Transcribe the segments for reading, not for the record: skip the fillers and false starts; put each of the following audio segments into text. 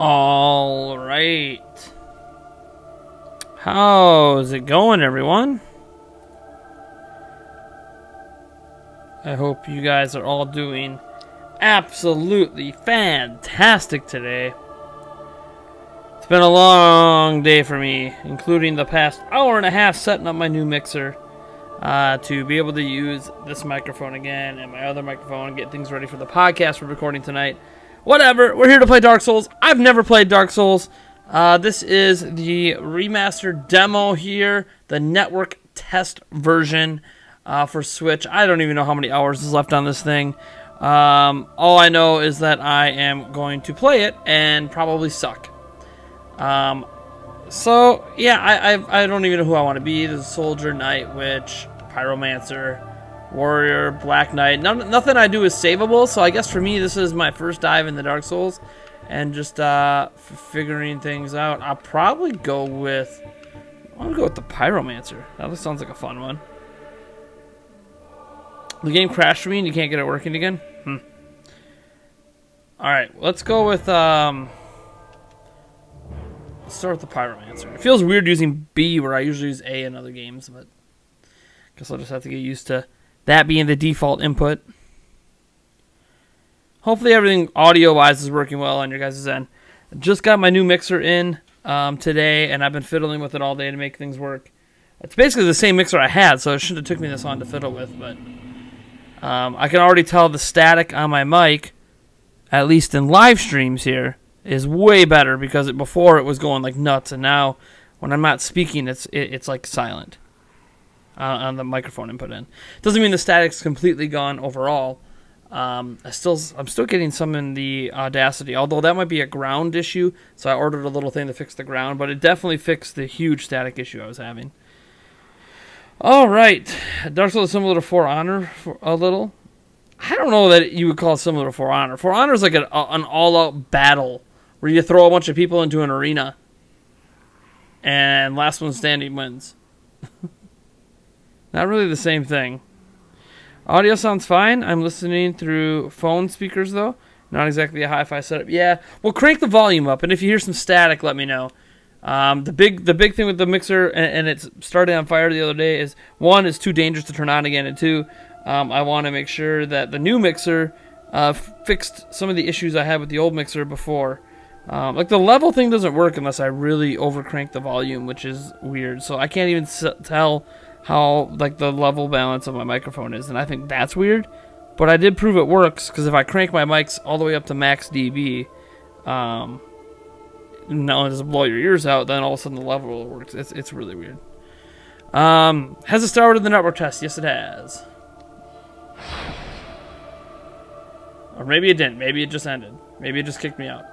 All right. How's it going, everyone? I hope you guys are all doing absolutely fantastic today. It's been a long day for me, including the past hour and a half setting up my new mixer to be able to use this microphone again and my other microphone and get things ready for the podcast we're recording tonight. Whatever, we're here to play Dark Souls. I've never played Dark Souls. This is the remastered demo here, the network test version for Switch. I don't even know how many hours is left on this thing. All I know is that I am going to play it and probably suck. So, yeah, I don't even know who I want to be. There's Soldier, Knight, Witch, Pyromancer, Warrior, Black Knight. Nothing I do is savable, so I guess for me this is my first dive into Dark Souls and just figuring things out. I'll probably go with... I'm going to go with the Pyromancer. That sounds like a fun one. The game crashed for me and you can't get it working again? Alright, let's go with... let's start with the Pyromancer. It feels weird using B where I usually use A in other games, but I guess I'll just have to get used to that being the default input. Hopefully everything audio-wise is working well on your guys' end. I just got my new mixer in today, and I've been fiddling with it all day to make things work. It's basically the same mixer I had, so it shouldn't have took me this long to fiddle with, but I can already tell the static on my mic, at least in live streams here, is way better because before it was going like nuts, and now when I'm not speaking, it's like silent on the microphone input in. Doesn't mean the static's completely gone overall. I'm still getting some in the Audacity, although that might be a ground issue. So I ordered a little thing to fix the ground, but it definitely fixed the huge static issue I was having. All right, Dark Souls is similar to For Honor for a little. I don't know that you would call it similar to For Honor. For Honor is like an all-out battle where you throw a bunch of people into an arena, and last one standing wins. Not really the same thing. Audio sounds fine. I'm listening through phone speakers, though. Not exactly a hi-fi setup. Yeah, well, crank the volume up, and if you hear some static, let me know. The big thing with the mixer, and it's started on fire the other day, is one, it's too dangerous to turn on again, and two, I want to make sure that the new mixer fixed some of the issues I had with the old mixer before. Like the level thing doesn't work unless I really overcrank the volume, which is weird. So I can't even tell how like the level balance of my microphone is, and I think that's weird. But I did prove it works, because if I crank my mics all the way up to max dB, not only does it blow your ears out, then all of a sudden the level works. It's really weird. Has it started the network test? Yes, it has. Or maybe it didn't. Maybe it just ended. Maybe it just kicked me out.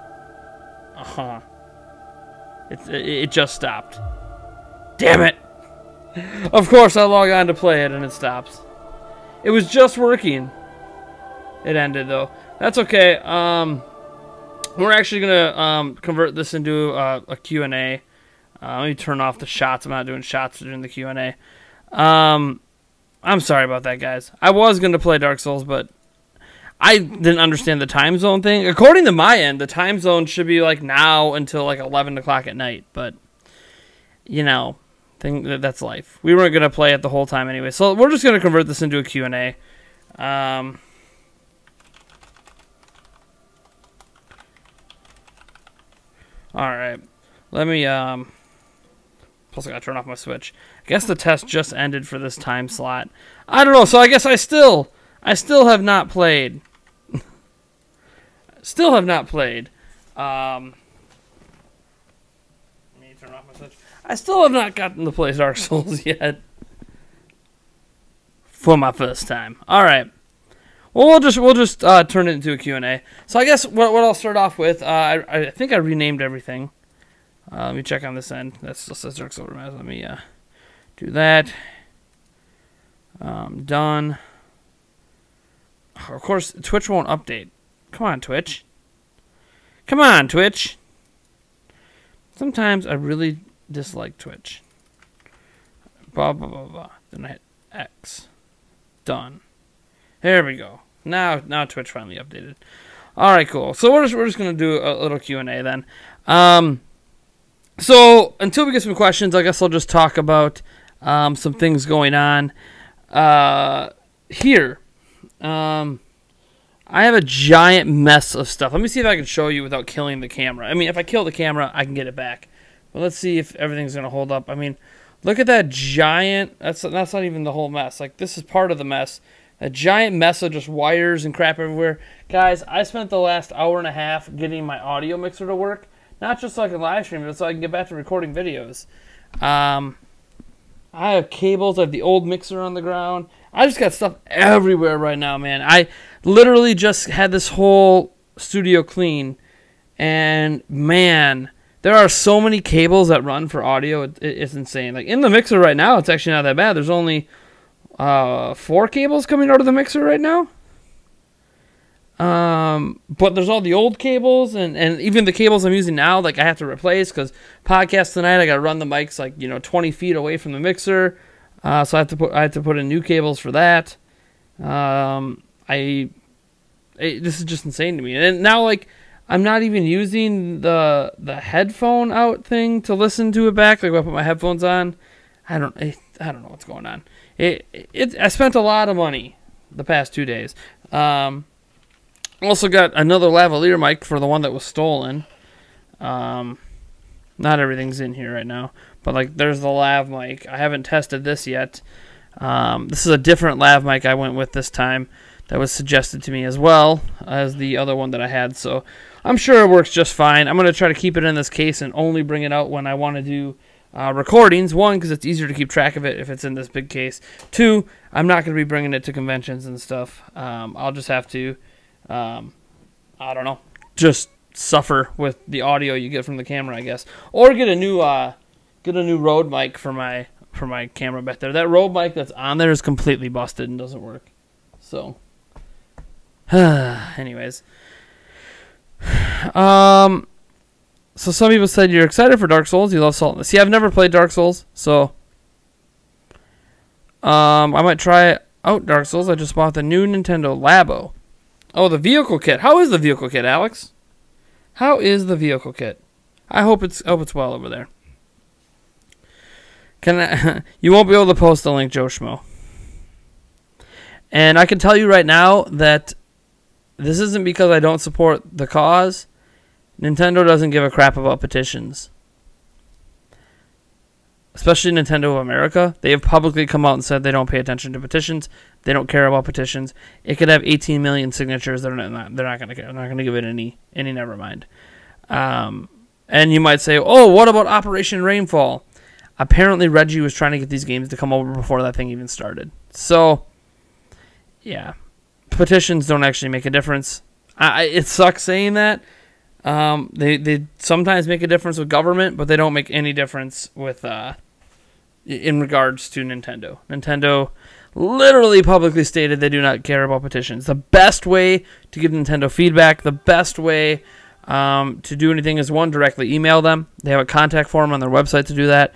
It just stopped. Damn it! Of course, I log on to play it and it stops. It was just working. It ended though. That's okay. We're actually gonna convert this into a Q&A. Let me turn off the shots. I'm not doing shots during the Q&A. I'm sorry about that, guys. I was gonna play Dark Souls, but I didn't understand the time zone thing. According to my end, the time zone should be like now until like 11 o'clock at night. But you know. That's life. We weren't going to play it the whole time anyway, so we're just going to convert this into a Q&A. Alright. Let me, plus I got to turn off my Switch. I guess the test just ended for this time slot. I don't know, so I guess I still have not played. Still have not played. Let me turn off my Switch. I still have not gotten to play Dark Souls yet. For my first time. Alright. Well, we'll just turn it into a Q&A. So I guess what I'll start off with, I think I renamed everything. Let me check on this end. That still says Dark Souls Remastered. Let me do that. Done. Of course, Twitch won't update. Come on, Twitch. Come on, Twitch. Sometimes I really dislike Twitch. Blah, blah, blah, blah. Then I hit X. Done. There we go. Now Twitch finally updated. All right, cool. So we're just gonna do a little Q&A then. So until we get some questions, I guess I'll just talk about some things going on here. I have a giant mess of stuff. Let me see if I can show you without killing the camera. I mean, if I kill the camera, I can get it back. But let's see if everything's gonna hold up. I mean, look at that giant. That's not even the whole mess. Like, this is part of the mess. A giant mess of just wires and crap everywhere. Guys, I spent the last hour and a half getting my audio mixer to work. Not just so I can live stream, but so I can get back to recording videos. I have cables. I have the old mixer on the ground. I just got stuff everywhere right now, man. I literally just had this whole studio clean. And, man, there are so many cables that run for audio. It's insane. Like, in the mixer right now, it's actually not that bad. There's only 4 cables coming out of the mixer right now. But there's all the old cables and even the cables I'm using now, like, I have to replace because podcast tonight, I got to run the mics like, 20 feet away from the mixer. So I have to put in new cables for that. This is just insane to me. And now, like, I'm not even using the headphone out thing to listen to it back. Like, when I put my headphones on, I don't know what's going on. I spent a lot of money the past 2 days. Also got another lavalier mic for the one that was stolen. Not everything's in here right now, but like there's the lav mic. I haven't tested this yet. This is a different lav mic I went with this time that was suggested to me as well as the other one that I had. So I'm sure it works just fine. I'm going to try to keep it in this case and only bring it out when I want to do recordings. 1, because it's easier to keep track of it if it's in this big case. 2, I'm not going to be bringing it to conventions and stuff. I'll just have to, I don't know, just suffer with the audio you get from the camera, I guess, or get a new Rode mic for my camera back there. That Rode mic that's on there is completely busted and doesn't work. So, anyways, so some people said you're excited for Dark Souls. You love Salt. See, I've never played Dark Souls, so I might try out Dark Souls. I just bought the new Nintendo Labo. Oh, the vehicle kit. How is the vehicle kit, Alex? How is the vehicle kit? I hope it's well over there. You won't be able to post the link, Joe Schmo. And I can tell you right now that this isn't because I don't support the cause. Nintendo doesn't give a crap about petitions. Especially Nintendo of America. They have publicly come out and said they don't pay attention to petitions. They don't care about petitions. It could have 18 million signatures. They're not going to care. They're not going to give it any never mind. And you might say, oh, what about Operation Rainfall? Apparently Reggie was trying to get these games to come over before that thing even started. So, yeah. Petitions don't actually make a difference. It sucks saying that. They sometimes make a difference with government, but they don't make any difference with in regards to Nintendo. Nintendo literally publicly stated they do not care about petitions. The best way to give Nintendo feedback, the best way to do anything is, 1, directly email them. They have a contact form on their website to do that.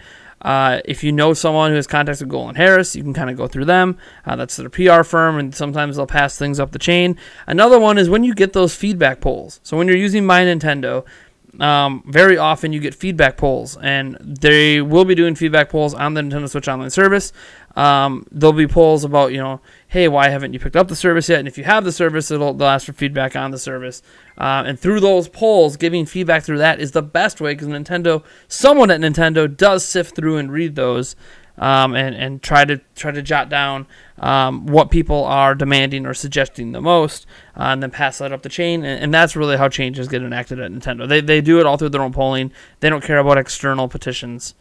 If you know someone who has contacts with Golan Harris, you can kind of go through them. That's their PR firm, and sometimes they'll pass things up the chain. Another one is when you get those feedback polls. So when you're using My Nintendo, very often you get feedback polls, and they will be doing feedback polls on the Nintendo Switch Online service. There'll be polls about, hey, why haven't you picked up the service yet? And if you have the service, they'll ask for feedback on the service. And through those polls, giving feedback through that is the best way, because someone at Nintendo does sift through and read those, and try to jot down what people are demanding or suggesting the most, and then pass that up the chain. And that's really how changes get enacted at Nintendo. They do it all through their own polling. They don't care about external petitions.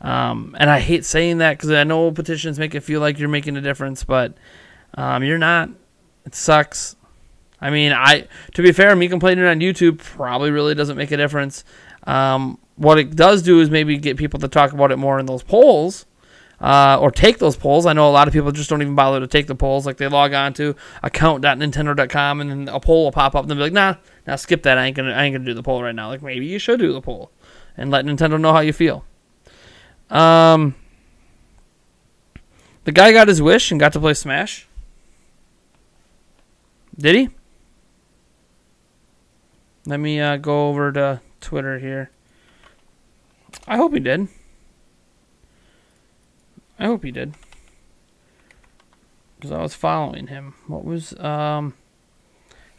And I hate saying that because I know petitions make it feel like you're making a difference, but you're not. It sucks. I mean, to be fair, me complaining on YouTube probably really doesn't make a difference. What it does do is maybe get people to talk about it more in those polls, or take those polls. I know a lot of people just don't even bother to take the polls. Like, they log on to account.nintendo.com, and then a poll will pop up, and they'll be like, nah, skip that. I ain't gonna do the poll right now. Like, maybe you should do the poll and let Nintendo know how you feel. The guy got his wish and got to play Smash. Did he? Let me go over to Twitter here. I hope he did. I hope he did. Because I was following him. What was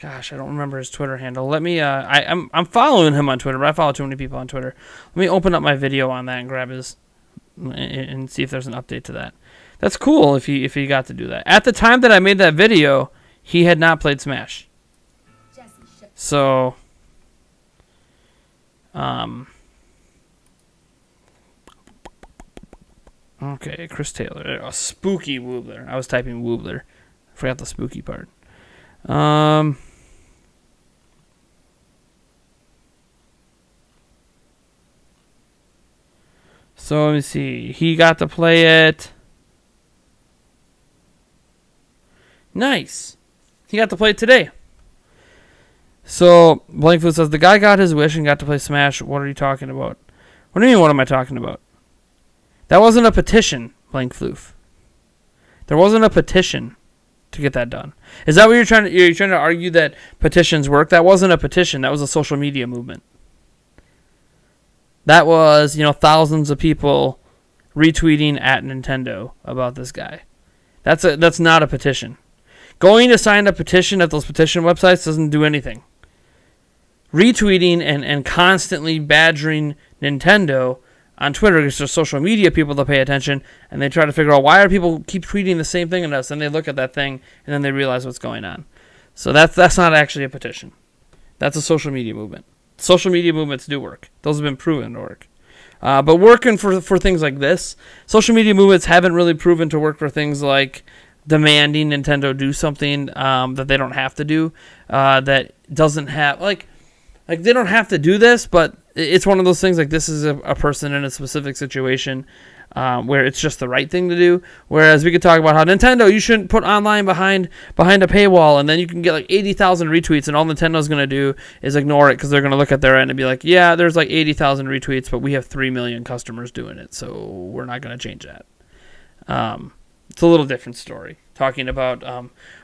gosh, I don't remember his Twitter handle. Let me I'm following him on Twitter, but I follow too many people on Twitter. Let me open up my video on that and grab his and see if there's an update to that. That's cool if he got to do that. At the time that I made that video, he had not played Smash. So okay, Chris Taylor. A spooky Woobler. I was typing Woobler. I forgot the spooky part. So let me see. He got to play it. Nice. He got to play it today. So Blankfoot says the guy got his wish and got to play Smash. What are you talking about? What do you mean? What am I talking about? That wasn't a petition, Blankfloof. There wasn't a petition to get that done. Is that what you're trying to? You're trying to argue that petitions work? That wasn't a petition. That was a social media movement. That was, thousands of people retweeting at Nintendo about this guy. That's not a petition. Going to sign a petition at those petition websites doesn't do anything. Retweeting and constantly badgering Nintendo on Twitter, because there's social media people that pay attention, and they try to figure out why are people keep tweeting the same thing at us, and they look at that thing, and then they realize what's going on. So that's not actually a petition. That's a social media movement. Social media movements do work. Those have been proven to work. But working for things like this, social media movements haven't really proven to work for things like demanding Nintendo do something that they don't have to do, that doesn't have, like they don't have to do this, but it's one of those things, like this is a person in a specific situation where it's just the right thing to do. Whereas we could talk about how Nintendo, you shouldn't put online behind a paywall, and then you can get like 80,000 retweets, and all Nintendo's going to do is ignore it because they're going to look at their end and be like, yeah, there's like 80,000 retweets, but we have 3 million customers doing it, so we're not going to change that. It's a little different story. Talking about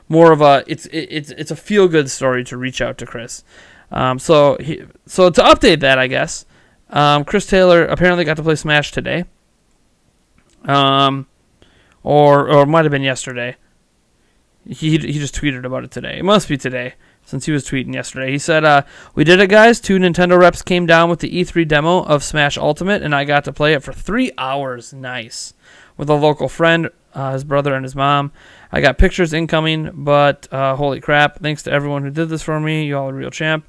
more of a it's a feel good story to reach out to Chris. So to update that, I guess, Chris Taylor apparently got to play Smash today. Or it might have been yesterday. He just tweeted about it today. It must be today, since he was tweeting yesterday. He said, we did it, guys. 2 Nintendo reps came down with the E3 demo of Smash Ultimate, and I got to play it for 3 hours. Nice. With a local friend, his brother and his mom. I got pictures incoming, but holy crap. Thanks to everyone who did this for me. You all are real champ.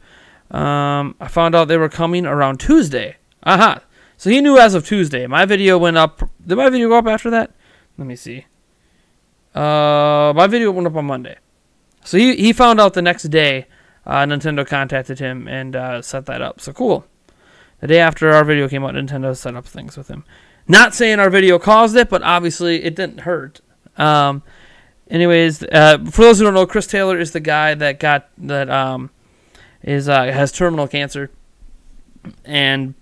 I found out they were coming around Tuesday. Aha. So he knew as of Tuesday. My video went up. Did my video go up after that? Let me see. My video went up on Monday. So he found out the next day. Nintendo contacted him and set that up. So cool. The day after our video came out, Nintendo set up things with him. Not saying our video caused it, but obviously it didn't hurt. Anyways, for those who don't know, Chris Taylor is the guy that has terminal cancer and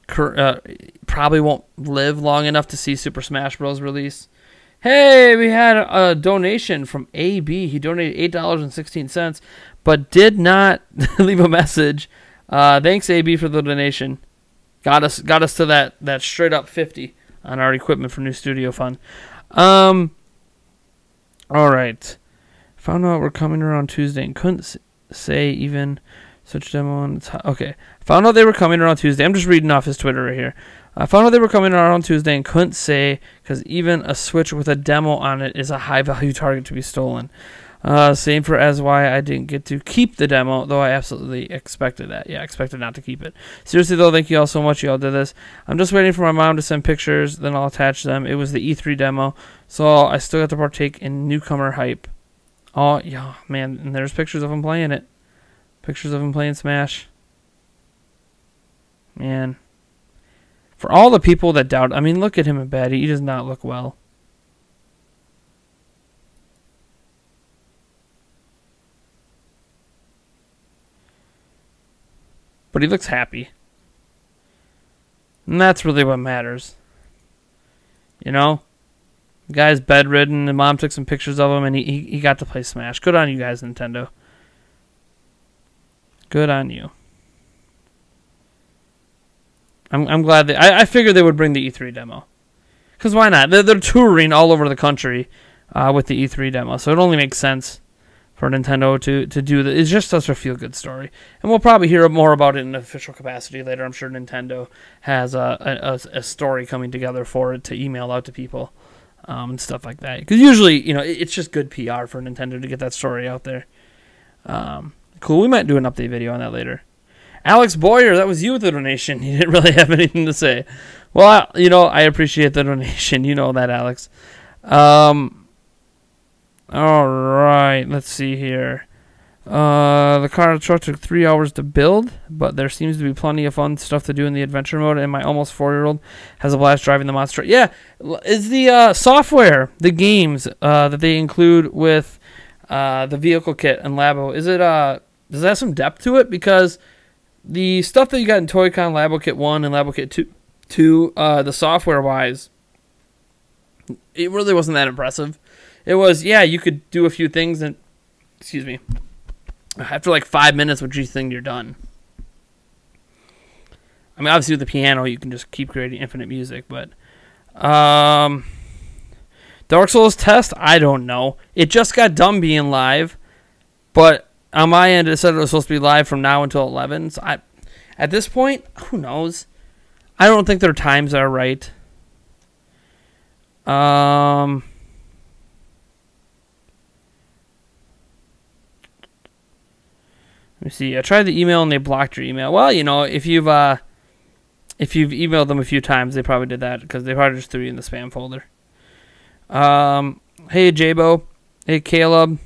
probably won't live long enough to see Super Smash Bros. Release. Hey, we had a donation from AB. He donated $8.16, but did not leave a message. Thanks, AB, for the donation. Got us to that straight up 50 on our equipment for new studio fund. All right. Found out we're coming around Tuesday and couldn't say even such demo. Okay. Found out they were coming around Tuesday. I'm just reading off his Twitter right here. I found out they were coming around Tuesday and couldn't say because even a Switch with a demo on it is a high value target to be stolen. Same for as why I didn't get to keep the demo, though I absolutely expected that. Yeah, I expected not to keep it. Seriously, though, thank you all so much. You all did this. I'm just waiting for my mom to send pictures, then I'll attach them. It was the E3 demo, so I still got to partake in newcomer hype. Oh, yeah, man, and there's pictures of him playing it. Pictures of him playing Smash. Man. For all the people that doubt, I mean, look at him in bed. He does not look well. But he looks happy. And that's really what matters. You know? The guy's bedridden. The mom took some pictures of him, and he got to play Smash. Good on you guys, Nintendo. Good on you. I'm glad that I figured they would bring the E3 demo. Because why not? They're touring all over the country with the E3 demo, so it only makes sense for Nintendo to do that. It's just such a feel-good story. And we'll probably hear more about it in official capacity later. I'm sure Nintendo has a story coming together for it to email out to people and stuff like that. Because usually, it's just good PR for Nintendo to get that story out there. Cool. We might do an update video on that later. Alex Boyer, that was you with the donation. You didn't really have anything to say. Well, I appreciate the donation. You know that, Alex. All right. Let's see here. The car truck took 3 hours to build, but there seems to be plenty of fun stuff to do in the adventure mode, and my almost 4-year-old has a blast driving the monster. Yeah, is the software, the games that they include with the vehicle kit and Labo, does it have some depth to it? Because the stuff that you got in Toy-Con Labo Kit 1 and Labo Kit 2, the software-wise, it really wasn't that impressive. It was, yeah, you could do a few things, and, excuse me, after like 5 minutes with each thing, you're done. I mean, obviously with the piano, you can just keep creating infinite music, but Dark Souls test, I don't know. It just got done being live, but on my end, it said it was supposed to be live from now until 11. So at this point, who knows? I don't think their times are right. Let me see. I tried the email and they blocked your email. Well, if you've emailed them a few times, they probably did that because they probably just threw you in the spam folder. Hey Jabo, hey Caleb.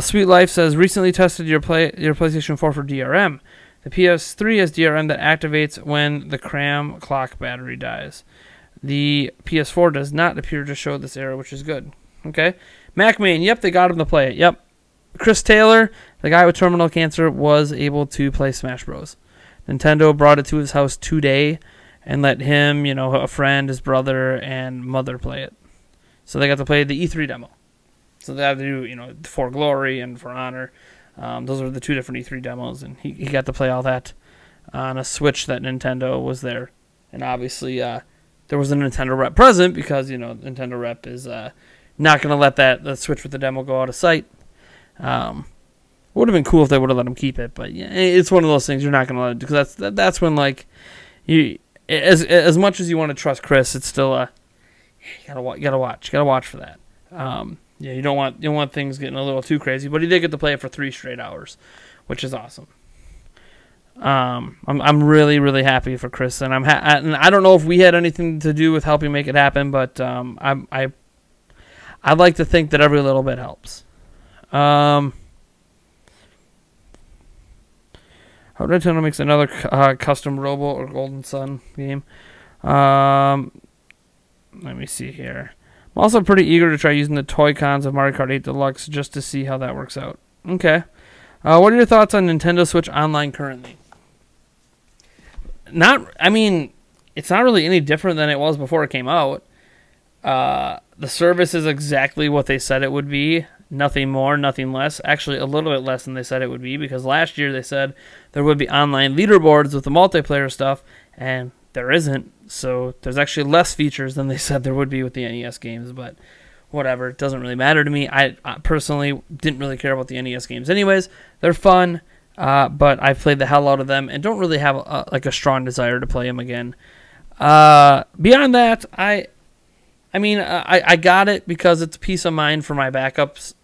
Sweet Life says, recently tested your PlayStation 4 for DRM. The PS3 has DRM that activates when the cram clock battery dies. The PS4 does not appear to show this error, which is good. Okay. MacMan, yep, they got him to play it. Yep. Chris Taylor, the guy with terminal cancer, was able to play Smash Bros. Nintendo brought it to his house today and let him, a friend, his brother, and mother play it. So they got to play the E3 demo. So they have to do, For Glory and For Honor. Those are the two different E3 demos, and he got to play all that on a Switch that Nintendo was there. And obviously, there was a Nintendo rep present because, Nintendo rep is not going to let the Switch with the demo go out of sight. Would have been cool if they would have let him keep it, but yeah, it's one of those things you're not going to let it do, because that's when, like, as much as you want to trust Chris, it's still you gotta watch for that. Yeah, you don't want things getting a little too crazy, but he did get to play it for 3 straight hours, which is awesome. I'm really, really happy for Chris, and and I don't know if we had anything to do with helping make it happen, but I'd like to think that every little bit helps. How Nintendo makes another custom Robo or Golden Sun game. Let me see here. I'm also pretty eager to try using the Toy-Cons of Mario Kart 8 Deluxe just to see how that works out. Okay. What are your thoughts on Nintendo Switch Online currently? It's not really any different than it was before it came out. The service is exactly what they said it would be. Nothing more, nothing less. Actually, a little bit less than they said it would be, because last year they said there would be online leaderboards with the multiplayer stuff, and there isn't. So there's actually less features than they said there would be with the NES games, but whatever. It doesn't really matter to me. I personally didn't really care about the NES games anyways. They're fun, but I've played the hell out of them and don't really have a strong desire to play them again. Beyond that, I got it because it's peace of mind for my backups.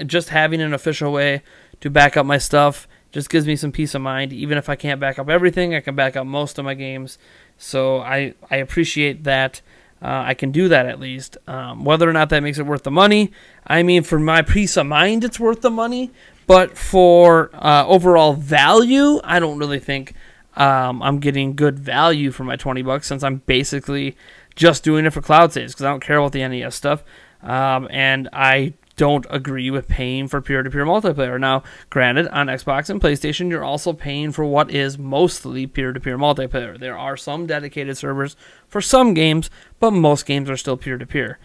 Just having an official way to back up my stuff just gives me some peace of mind. Even if I can't back up everything, I can back up most of my games. So I appreciate that. I can do that at least. Whether or not that makes it worth the money, for my peace of mind, it's worth the money. But for overall value, I don't really think I'm getting good value for my $20, since I'm basically just doing it for cloud saves, because I don't care about the NES stuff, and I don't agree with paying for peer-to-peer multiplayer. Now, granted, on Xbox and PlayStation, you're also paying for what is mostly peer-to-peer multiplayer. There are some dedicated servers for some games, but most games are still peer-to-peer.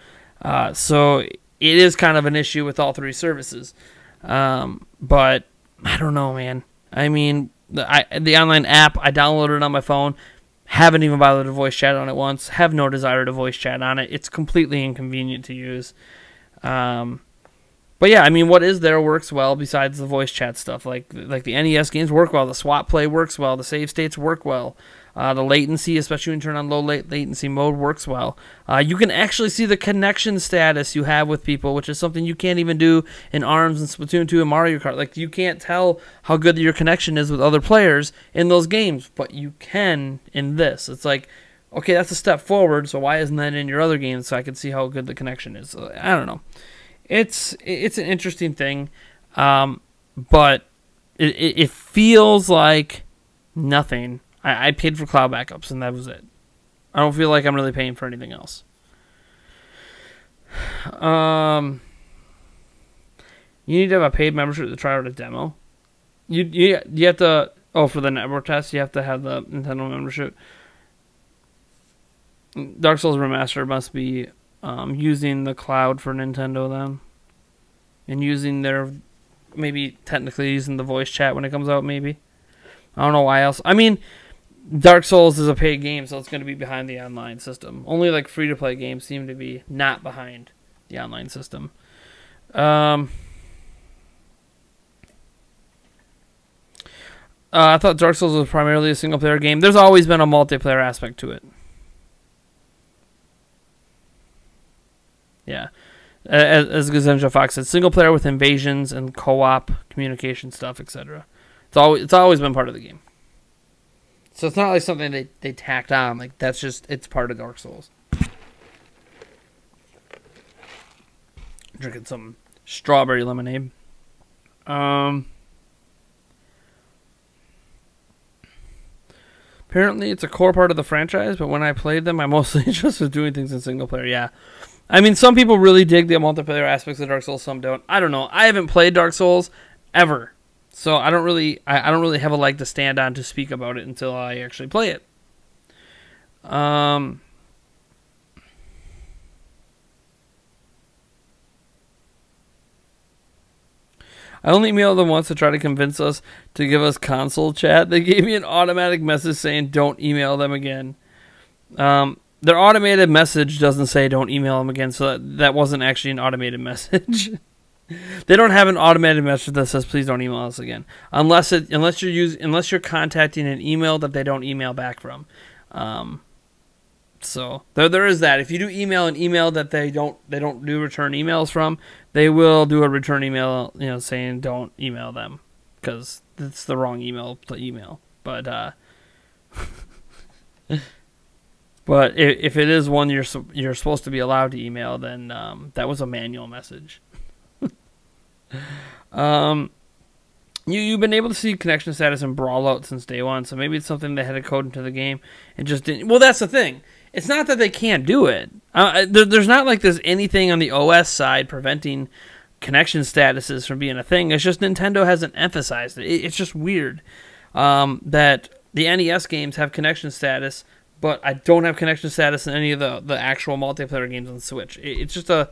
So it is kind of an issue with all 3 services. But I don't know, man. I mean, the online app, I downloaded it on my phone. Haven't even bothered to voice chat on it once. Have no desire to voice chat on it. It's completely inconvenient to use. But yeah, I mean, what is there works well besides the voice chat stuff. Like the NES games work well. The swap play works well. The save states work well. The latency, especially when you turn on low latency mode, works well. You can actually see the connection status you have with people, which is something you can't even do in ARMS and Splatoon 2 and Mario Kart. Like, you can't tell how good your connection is with other players in those games, but you can in this. It's like, okay, that's a step forward, so why isn't that in your other games so I can see how good the connection is? So, I don't know. It's an interesting thing, but it feels like nothing. I paid for cloud backups, and that was it. I don't feel like I'm really paying for anything else. You need to have a paid membership to try out a demo. You have to, for the network test, you have to have the Nintendo membership. Dark Souls Remastered must be using the cloud for Nintendo then, and using their, maybe technically using the voice chat when it comes out, maybe. I don't know why else. I mean, Dark Souls is a paid game, so it's going to be behind the online system. Only like free-to-play games seem to be not behind the online system. I thought Dark Souls was primarily a single-player game. There's always been a multiplayer aspect to it. Yeah. As Gazenja Fox said, single-player with invasions and co-op communication stuff, etc. It's always been part of the game. So it's not like something they tacked on. Like, that's just, it's part of Dark Souls. Drinking some strawberry lemonade. Apparently it's a core part of the franchise, but when I played them, I mostly just was doing things in single player. Yeah. I mean, some people really dig the multiplayer aspects of Dark Souls, some don't. I don't know. I haven't played Dark Souls ever. So I don't really have a leg to stand on to speak about it until I actually play it. I only emailed them once to try to convince us to give us console chat. They gave me an automatic message saying don't email them again. Their automated message doesn't say don't email them again, so that wasn't actually an automated message. They don't have an automated message that says please don't email us again, unless you're contacting an email that they don't email back from. So there is that. If you do email an email that they don't do return emails from, they will do a return email, saying don't email them because it's the wrong email to email. But but if it is one you're supposed to be allowed to email, then that was a manual message. You've been able to see connection status in Brawlout since day one, so maybe it's something they had to code into the game and just didn't. Well, that's the thing. It's not that they can't do it. There's not like there's anything on the OS side preventing connection statuses from being a thing. It's just Nintendo hasn't emphasized it. It's just weird that the NES games have connection status, but I don't have connection status in any of the actual multiplayer games on the Switch. It's just a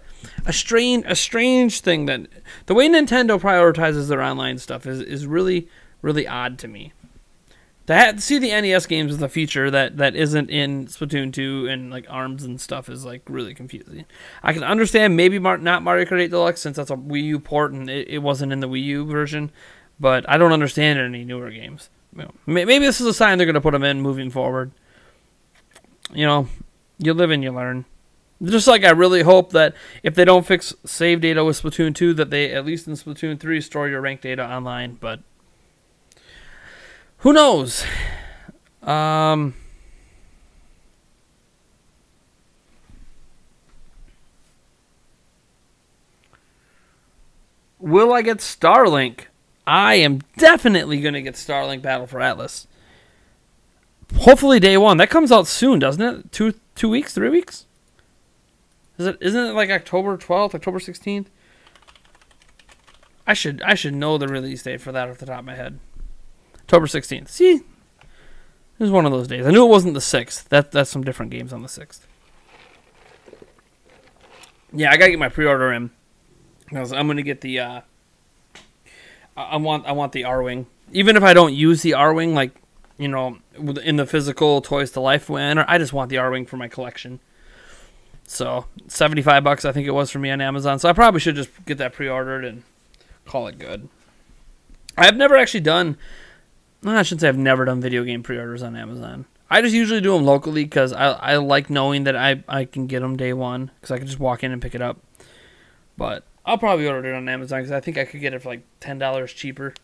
strange thing that the way Nintendo prioritizes their online stuff is really, really odd to me. To see the NES games as a feature that isn't in Splatoon 2 and like ARMS and stuff is like really confusing. I can understand maybe not Mario Kart 8 Deluxe since that's a Wii U port and it wasn't in the Wii U version, but I don't understand it in any newer games. Maybe this is a sign they're going to put them in moving forward. You live and you learn. Just like I really hope that if they don't fix save data with Splatoon 2, that they, at least in Splatoon 3, store your ranked data online. But who knows? Will I get Starlink? I am definitely going to get Starlink Battle for Atlas. Hopefully day one. That comes out soon, doesn't it? 2 weeks, 3 weeks? Isn't it like October 12th, October 16th? I should know the release date for that off the top of my head. October 16th. See? It was one of those days. I knew it wasn't the 6th. That's some different games on the 6th. Yeah, I gotta get my pre-order in. Because I'm gonna get the I want the R-Wing. even if I don't use the R-Wing, like, in the physical Toys to Life manner, I just want the R-Wing for my collection. So, $75 I think it was for me on Amazon. So I probably should just get that pre-ordered and call it good. I've never actually done, no, I shouldn't say I've never done video game pre-orders on Amazon. I just usually do them locally because I like knowing that I can get them day one because I can just walk in and pick it up. But I'll probably order it on Amazon because I think I could get it for like $10 cheaper.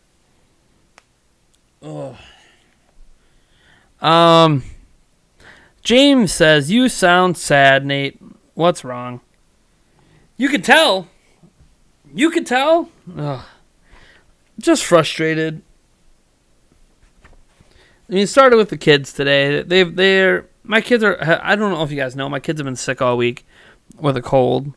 Ugh. James says, "You sound sad, Nate. What's wrong?" You can tell. You can tell. Ugh. Just frustrated. I mean, it started with the kids today. My kids are, I don't know if you guys know, my kids have been sick all week with a cold,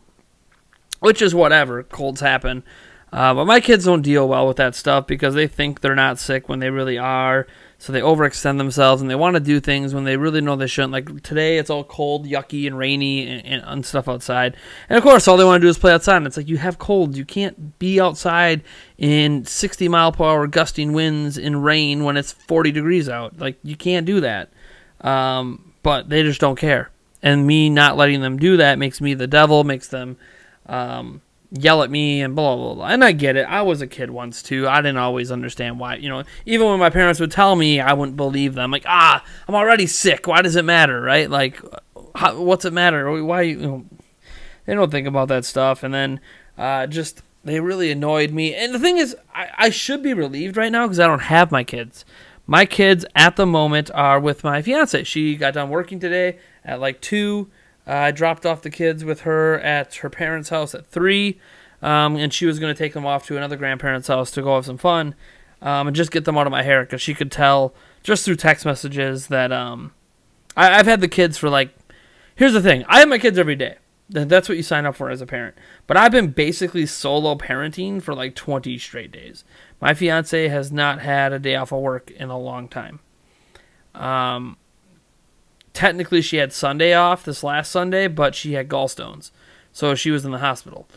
which is whatever. Colds happen. But my kids don't deal well with that stuff because they think they're not sick when they really are. So they overextend themselves and they want to do things when they really know they shouldn't. Like today, it's all cold, yucky, and rainy and stuff outside. And of course, all they want to do is play outside. And it's like, you have colds. You can't be outside in 60-mile-per-hour gusting winds in rain when it's 40 degrees out. Like, you can't do that. But they just don't care. And me not letting them do that makes me the devil, makes them yell at me and blah, blah, blah. And I get it. I was a kid once, too. I didn't always understand why. Even when my parents would tell me, I wouldn't believe them. Like, I'm already sick. Why does it matter, right? Like, what's it matter? Why? They don't think about that stuff. And then they really annoyed me. And the thing is, I should be relieved right now because I don't have my kids. My kids at the moment are with my fiance. She got done working today at like 2. I dropped off the kids with her at her parents' house at 3, and she was going to take them off to another grandparent's house to go have some fun and just get them out of my hair because she could tell just through text messages that I've had the kids for like, here's the thing, I have my kids every day. That's what you sign up for as a parent. But I've been basically solo parenting for like 20 straight days. My fiance has not had a day off of work in a long time. Technically, she had Sunday off this last Sunday, but she had gallstones. So she was in the hospital.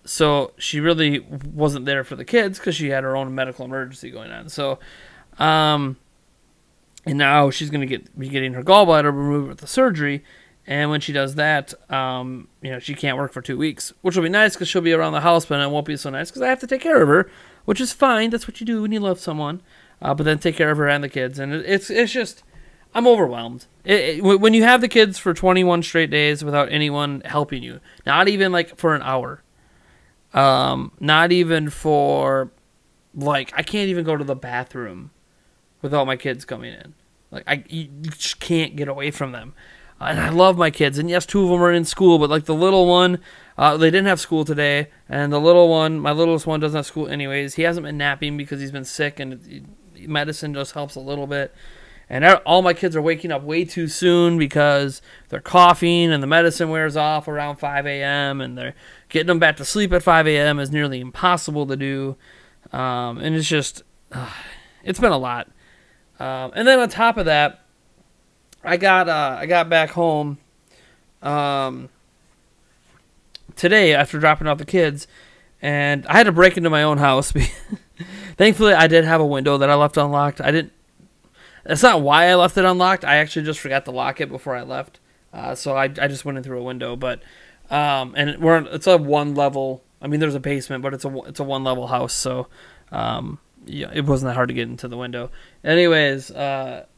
So she really wasn't there for the kids because she had her own medical emergency going on. So, and now she's going to be getting her gallbladder removed with the surgery. And when she does that, she can't work for 2 weeks, which will be nice because she'll be around the house, but it won't be so nice because I have to take care of her, which is fine. That's what you do when you love someone. But then take care of her and the kids. And it's just, I'm overwhelmed. When you have the kids for 21 straight days without anyone helping you, not even like for an hour, not even for, like, I can't even go to the bathroom without my kids coming in. Like, you just can't get away from them. And I love my kids. And yes, 2 of them are in school, but like the little one, they didn't have school today. And the little one, my littlest one, doesn't have school anyways. He hasn't been napping because he's been sick, and medicine just helps a little bit. And all my kids are waking up way too soon because they're coughing and the medicine wears off around 5 a.m. and they're getting them back to sleep at 5 a.m. is nearly impossible to do. And it's just, it's been a lot. And then on top of that, I got back home today after dropping off the kids, and I had to break into my own house. Thankfully, I did have a window that I left unlocked. That's not why I left it unlocked. I actually just forgot to lock it before I left. So I just went in through a window. But and it's a one level. I mean, there's a basement, but it's a one level house. So it wasn't that hard to get into the window. Anyways,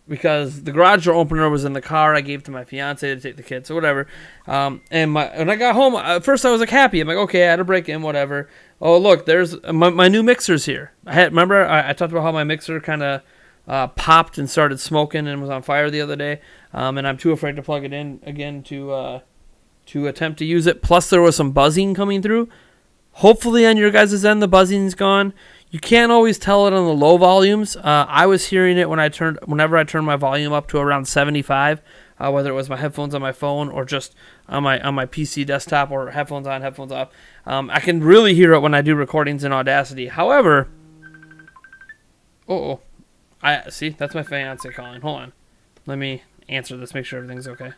because the garage door opener was in the car, I gave it to my fiance to take the kids, so whatever. And when I got home, at first I was like happy. I'm like, okay, I had to break in, whatever. Oh look, there's my new mixer's here. Remember I talked about how my mixer kind of popped and started smoking and was on fire the other day, and I'm too afraid to plug it in again to attempt to use it. Plus, there was some buzzing coming through. Hopefully, on your guys' end, the buzzing's gone. You can't always tell it on the low volumes. I was hearing it whenever I turned my volume up to around 75, whether it was my headphones on my phone or just on my PC desktop or headphones on, headphones off. I can really hear it when I do recordings in Audacity. However, I see, that's my fiance calling. Hold on. Let me answer this, make sure everything's okay.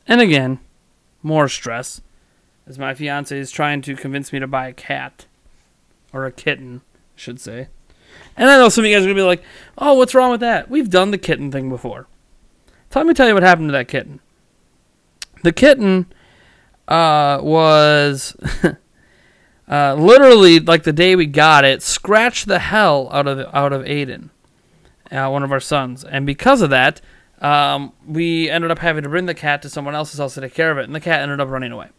And again, more stress, as my fiance is trying to convince me to buy a cat. Or a kitten, I should say. And I know some of you guys are going to be like, oh, what's wrong with that? We've done the kitten thing before. Let me tell you what happened to that kitten. The kitten was literally, like the day we got it, scratched the hell out of Aiden, one of our sons. And because of that, we ended up having to bring the cat to someone else's house to take care of it, and the cat ended up running away.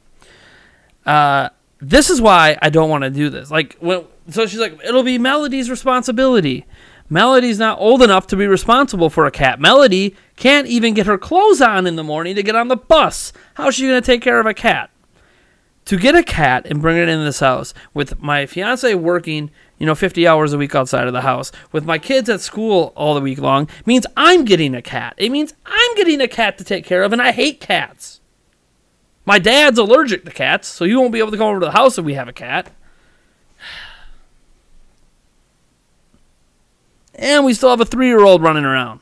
This is why I don't want to do this. So she's like, it'll be Melody's responsibility. Melody's not old enough to be responsible for a cat. Melody can't even get her clothes on in the morning to get on the bus. How is she going to take care of a cat? To get a cat and bring it into this house, with my fiance working, 50 hours a week outside of the house, with my kids at school all the week long, means I'm getting a cat. It means I'm getting a cat to take care of, and I hate cats. My dad's allergic to cats, so he won't be able to come over to the house if we have a cat. And we still have a 3-year-old running around.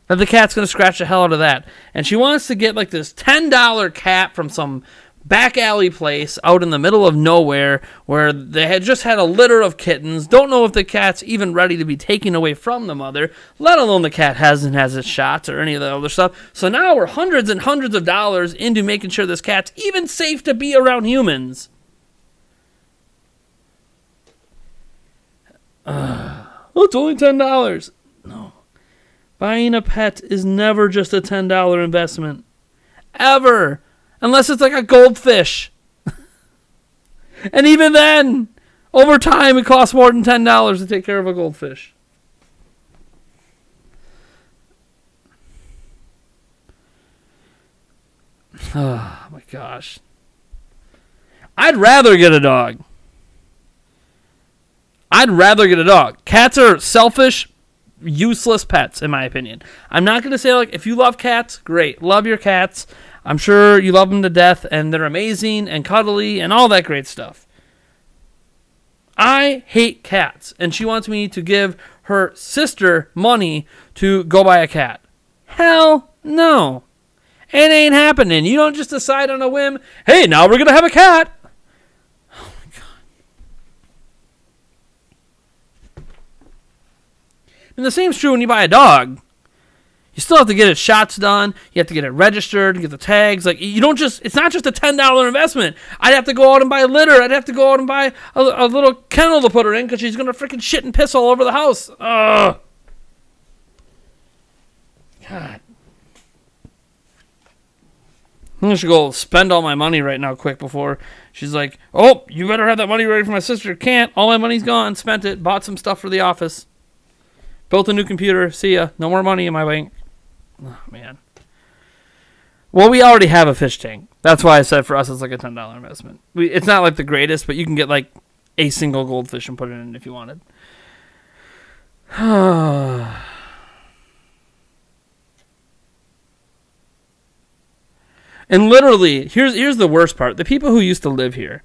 And the cat's going to scratch the hell out of that. And she wants to get like this $10 cat from some back alley place out in the middle of nowhere where they had just had a litter of kittens. Don't know if the cat's even ready to be taken away from the mother, let alone the cat hasn't had its shots or any of the other stuff. So now we're hundreds and hundreds of dollars into making sure this cat's even safe to be around humans. Oh, it's only $10. No. Buying a pet is never just a $10 investment. Ever. Unless it's like a goldfish. And even then, over time, it costs more than $10 to take care of a goldfish. Oh, my gosh. I'd rather get a dog. Cats are selfish, useless pets, in my opinion. I'm not going to say, if you love cats, great. Love your cats. I'm sure you love them to death, and they're amazing and cuddly and all that great stuff. I hate cats, and she wants me to give her sister money to go buy a cat. Hell no. It ain't happening. You don't just decide on a whim, hey, now we're going to have a cat. And the same's true when you buy a dog. You still have to get its shots done. You have to get it registered, get the tags. You don't just, it's not just a $10 investment. I'd have to go out and buy a litter. I'd have to go out and buy a little kennel to put her in because she's going to freaking shit and piss all over the house. Ugh. God. I should go spend all my money right now quick before she's like, oh, you better have that money ready for my sister. Can't. All my money's gone. Spent it. Bought some stuff for the office. Built a new computer. See ya. No more money in my bank. Oh, man. Well, we already have a fish tank. That's why I said for us it's like a $10 investment. It's not like the greatest, but you can get like a single goldfish and put it in if you wanted. And literally, here's the worst part. The people who used to live here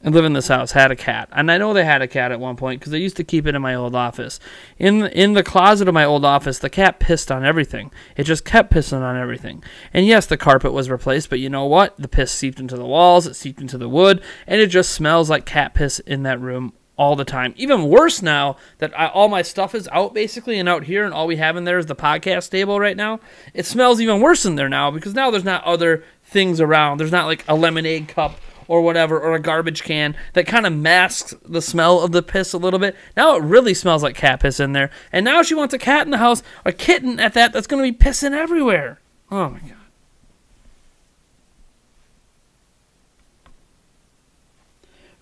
and live in this house had a cat. And I know they had a cat at one point because they used to keep it in my old office. In the closet of my old office, the cat pissed on everything. It just kept pissing on everything. And yes, the carpet was replaced, but you know what? The piss seeped into the walls, it seeped into the wood, and it just smells like cat piss in that room all the time. Even worse now that all my stuff is out basically and out here, and all we have in there is the podcast table right now. It smells even worse in there now because now there's not other things around. There's not like a lemonade cup or whatever, or a garbage can that kind of masks the smell of the piss a little bit. Now it really smells like cat piss in there. And now she wants a cat in the house, a kitten at that's going to be pissing everywhere. Oh, my God.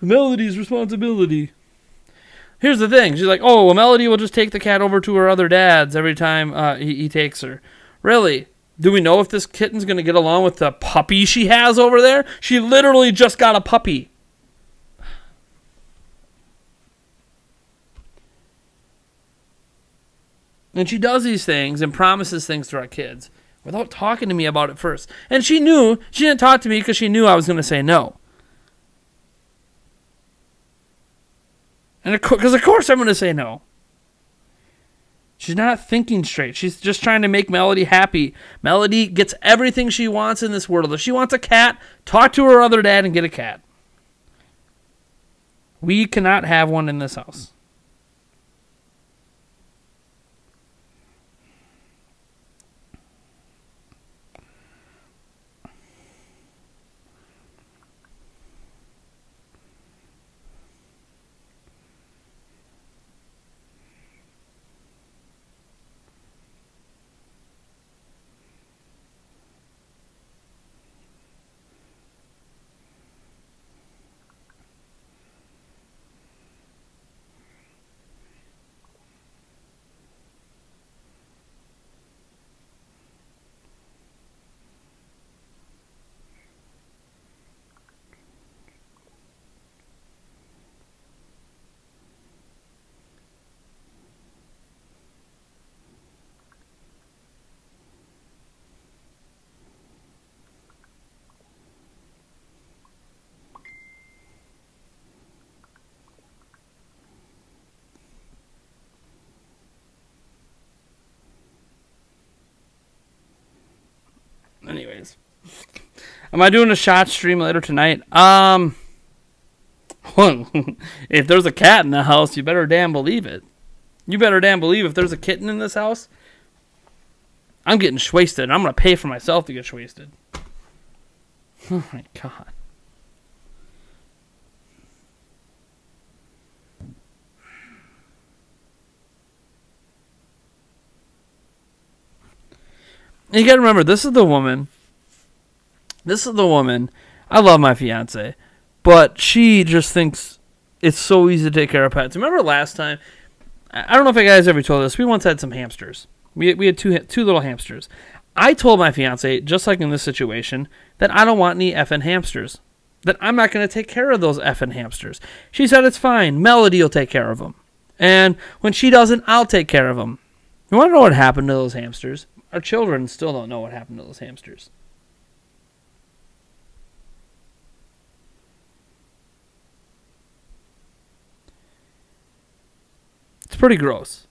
Melody's responsibility. Here's the thing. She's like, oh, well, Melody will just take the cat over to her other dad's every time he takes her. Really? Do we know if this kitten's going to get along with the puppy she has over there? She literally just got a puppy. And she does these things and promises things to our kids without talking to me about it first. And she knew, she didn't talk to me because she knew I was going to say no. And because of course I'm going to say no. She's not thinking straight. She's just trying to make Melody happy. Melody gets everything she wants in this world. If she wants a cat, talk to her other dad and get a cat. We cannot have one in this house. Anyways, am I doing a shot stream later tonight? If there's a cat in the house, you better damn believe it. You better damn believe if there's a kitten in this house, I'm getting wasted. I'm gonna pay for myself to get wasted. Oh my god. You gotta remember, this is the woman. I love my fiance, but she just thinks it's so easy to take care of pets. Remember last time? I don't know if you guys ever told us. We once had some hamsters. We had two little hamsters. I told my fiance, just like in this situation, that I don't want any effing hamsters. That I'm not going to take care of those effing hamsters. She said it's fine. Melody will take care of them. And when she doesn't, I'll take care of them. You want to know what happened to those hamsters? Our children still don't know what happened to those hamsters. It's pretty gross.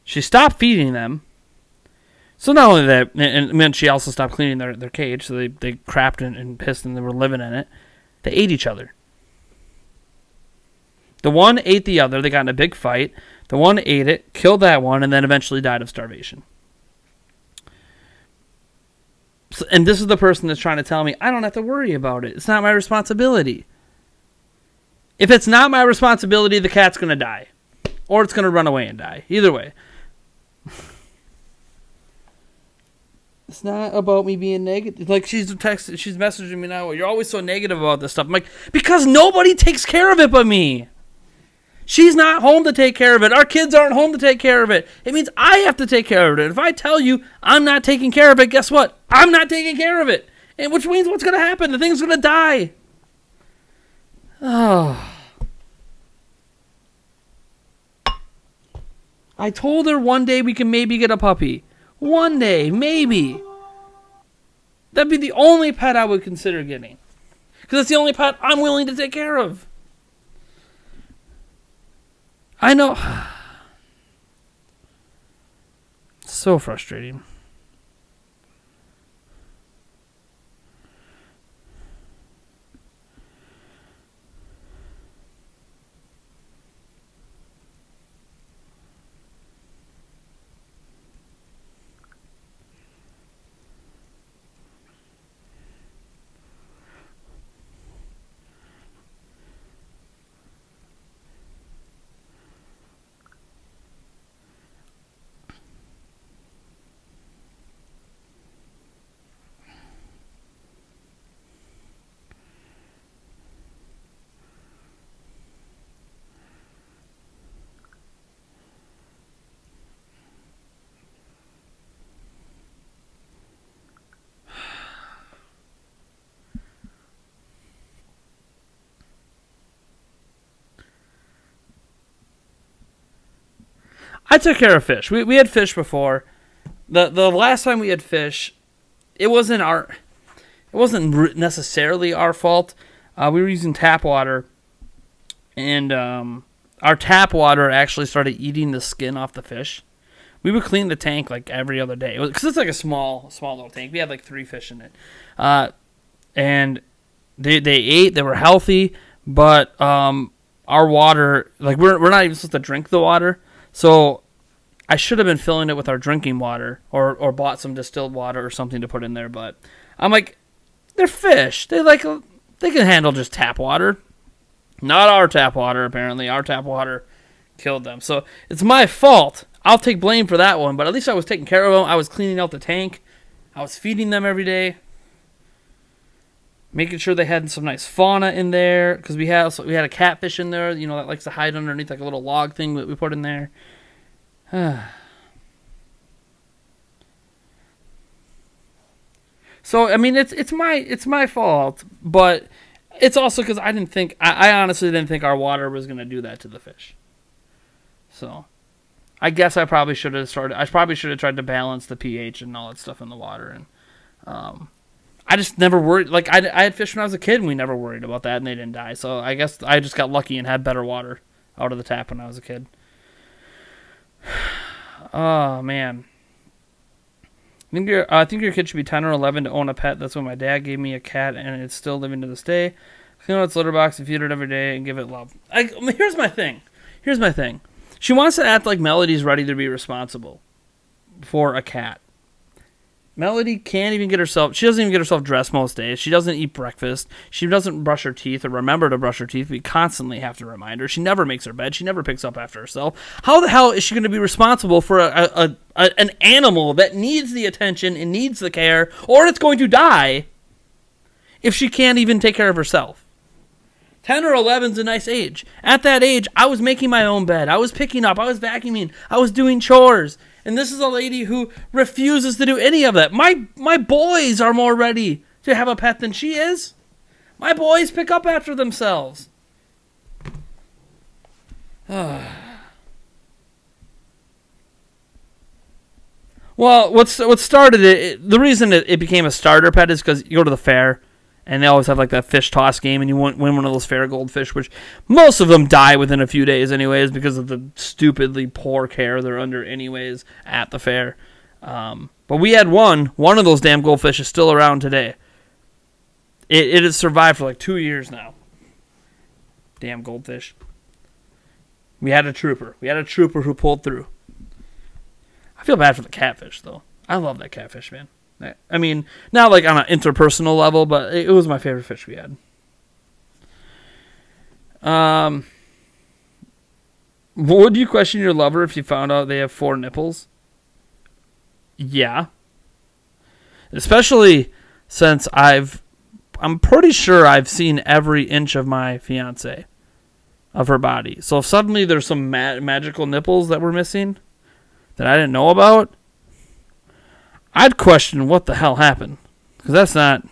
She stopped feeding them. So not only that, and then she also stopped cleaning their cage, so they crapped and pissed and they were living in it. They ate each other. The one ate the other. They got in a big fight. The one ate it, killed that one, and then eventually died of starvation. So, and this is the person that's trying to tell me, I don't have to worry about it. It's not my responsibility. If it's not my responsibility, the cat's going to die. Or it's going to run away and die. Either way. It's not about me being negative. Like, she's messaging me now, you're always so negative about this stuff. I'm like, because nobody takes care of it but me. She's not home to take care of it. Our kids aren't home to take care of it. It means I have to take care of it. If I tell you I'm not taking care of it, guess what? I'm not taking care of it. And which means what's going to happen? The thing's going to die. Oh. I told her one day we can maybe get a puppy. One day, maybe. That'd be the only pet I would consider getting. Because it's the only pet I'm willing to take care of. I know. So frustrating. I took care of fish. We had fish before. The last time we had fish, it wasn't necessarily our fault. We were using tap water, and our tap water actually started eating the skin off the fish. We would clean the tank like every other day because it's like a small little tank. We had like 3 fish in it, and they ate. They were healthy, but our water, like we're not even supposed to drink the water, so I should have been filling it with our drinking water or bought some distilled water or something to put in there. But I'm like, they're fish. They can handle just tap water. Not our tap water, apparently. Our tap water killed them. So it's my fault. I'll take blame for that one, but at least I was taking care of them. I was cleaning out the tank. I was feeding them every day. Making sure they had some nice fauna in there, because we had a catfish in there, that likes to hide underneath like a little log thing that we put in there. So I mean, it's my fault, but it's also because I honestly didn't think our water was gonna do that to the fish. So I guess I probably should have tried to balance the pH and all that stuff in the water, and I just never worried. Like I had fish when I was a kid, and we never worried about that, and they didn't die. So I guess I just got lucky and had better water out of the tap when I was a kid. Oh man, I think your kid should be 10 or 11 to own a pet. That's when my dad gave me a cat, and it's still living to this day. Clean out its litter box and feed it every day, and give it love. Here's my thing. She wants to act like Melody's ready to be responsible for a cat. Melody can't even get herself... She doesn't even get herself dressed most days. She doesn't eat breakfast. She doesn't brush her teeth or remember to brush her teeth. We constantly have to remind her. She never makes her bed. She never picks up after herself. How the hell is she going to be responsible for an animal that needs the attention and needs the care, or it's going to die if she can't even take care of herself? 10 or 11 is a nice age. At that age, I was making my own bed. I was picking up. I was vacuuming. I was doing chores. And this is a lady who refuses to do any of that. My boys are more ready to have a pet than she is. My boys pick up after themselves. Well, what started it, the reason it became a starter pet is because you go to the fair, and they always have like that fish toss game, and you win one of those fair goldfish, which most of them die within a few days anyways because of the stupidly poor care they're under anyways at the fair. But we had one of those damn goldfish is still around today. It has survived for like 2 years now. Damn goldfish. We had a trooper who pulled through. I feel bad for the catfish though. I love that catfish, man. I mean, not like on an interpersonal level, but it was my favorite fish we had. Would you question your lover if you found out they have 4 nipples? Yeah. Especially since I'm pretty sure I've seen every inch of my fiance, of her body. So if suddenly there's some magical nipples that we're missing that I didn't know about, I'd question what the hell happened. Because that's not...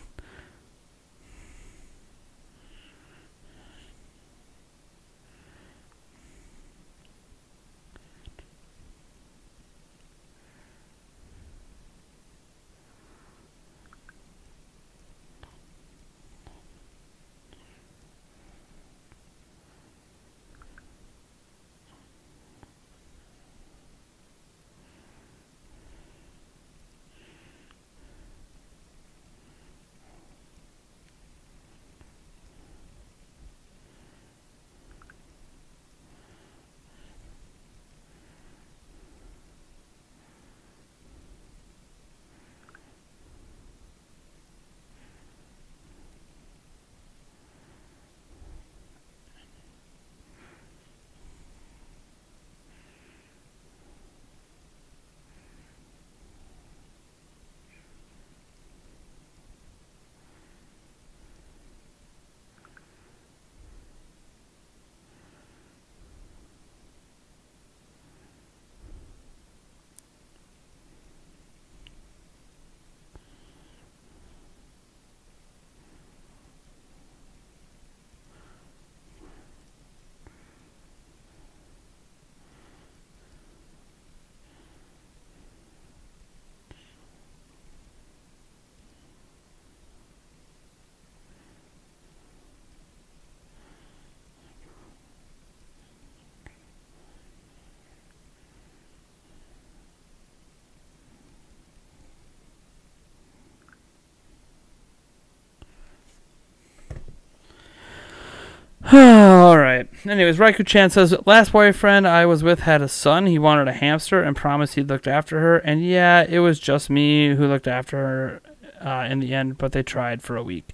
Anyways, Raiku-chan says, last boyfriend I was with had a son. He wanted a hamster and promised he'd looked after her. And yeah, it was just me who looked after her in the end, but they tried for a week.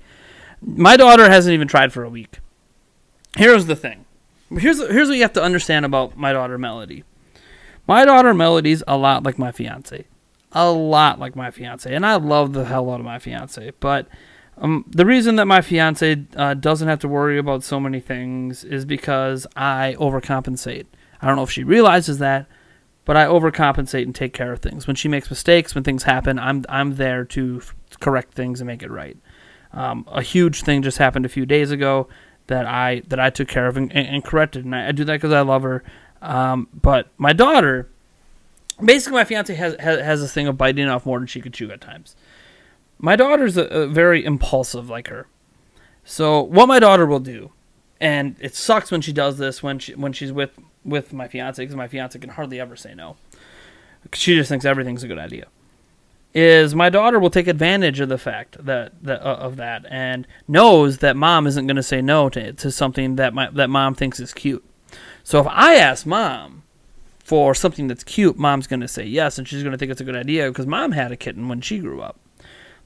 My daughter hasn't even tried for a week. Here's the thing. Here's what you have to understand about my daughter, Melody. My daughter, Melody's a lot like my fiance. A lot like my fiance. And I love the hell out of my fiance. But the reason that my fiance doesn't have to worry about so many things is because I overcompensate. I don't know if she realizes that, but I overcompensate and take care of things. When she makes mistakes, when things happen, I'm there to correct things and make it right. A huge thing just happened a few days ago that I took care of and corrected, and I do that because I love her. But my daughter, basically, my fiance has this thing of biting off more than she could chew at times. My daughter's a very impulsive like her. So what my daughter will do, and it sucks when she does this when she's with my fiance, because my fiance can hardly ever say no. She just thinks everything's a good idea. Is my daughter will take advantage of the fact of that and knows that mom isn't going to say no to something that mom thinks is cute. So if I ask mom for something that's cute, mom's going to say yes, and she's going to think it's a good idea because mom had a kitten when she grew up.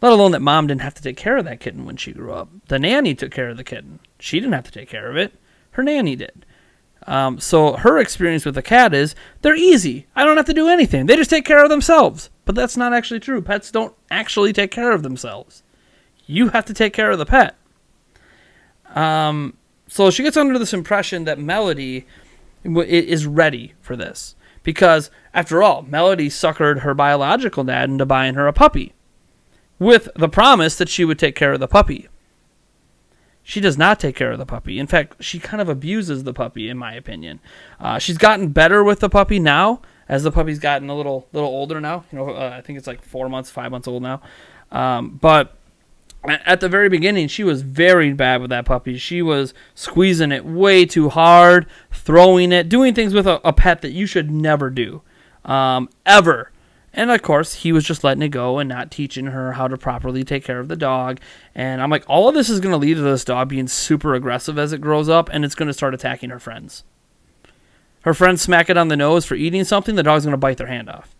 Let alone that mom didn't have to take care of that kitten when she grew up. The nanny took care of the kitten. She didn't have to take care of it. Her nanny did. So her experience with the cat is they're easy. I don't have to do anything. They just take care of themselves. But that's not actually true. Pets don't actually take care of themselves. You have to take care of the pet. So she gets under this impression that Melody is ready for this. Because, after all, Melody suckered her biological dad into buying her a puppy, with the promise that she would take care of the puppy. She does not take care of the puppy. In fact, she kind of abuses the puppy, in my opinion. She's gotten better with the puppy now, as the puppy's gotten a little older now. I think it's like 4 months, 5 months old now. But at the very beginning, she was very bad with that puppy. She was squeezing it way too hard, throwing it, doing things with a pet that you should never do, ever. And, of course, he was just letting it go and not teaching her how to properly take care of the dog. And I'm like, all of this is going to lead to this dog being super aggressive as it grows up, and it's going to start attacking her friends. Her friends smack it on the nose for eating something, the dog's going to bite their hand off.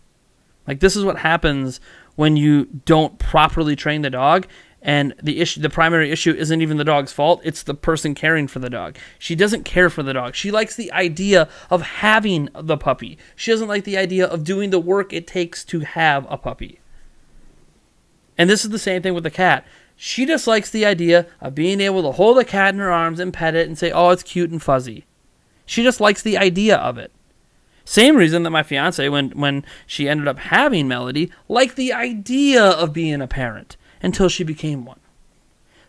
Like, this is what happens when you don't properly train the dog. And the primary issue isn't even the dog's fault. It's the person caring for the dog. She doesn't care for the dog. She likes the idea of having the puppy. She doesn't like the idea of doing the work it takes to have a puppy. And this is the same thing with the cat. She just likes the idea of being able to hold a cat in her arms and pet it and say, oh, it's cute and fuzzy. She just likes the idea of it. Same reason that my fiance, when she ended up having Melody, liked the idea of being a parent. Until she became one.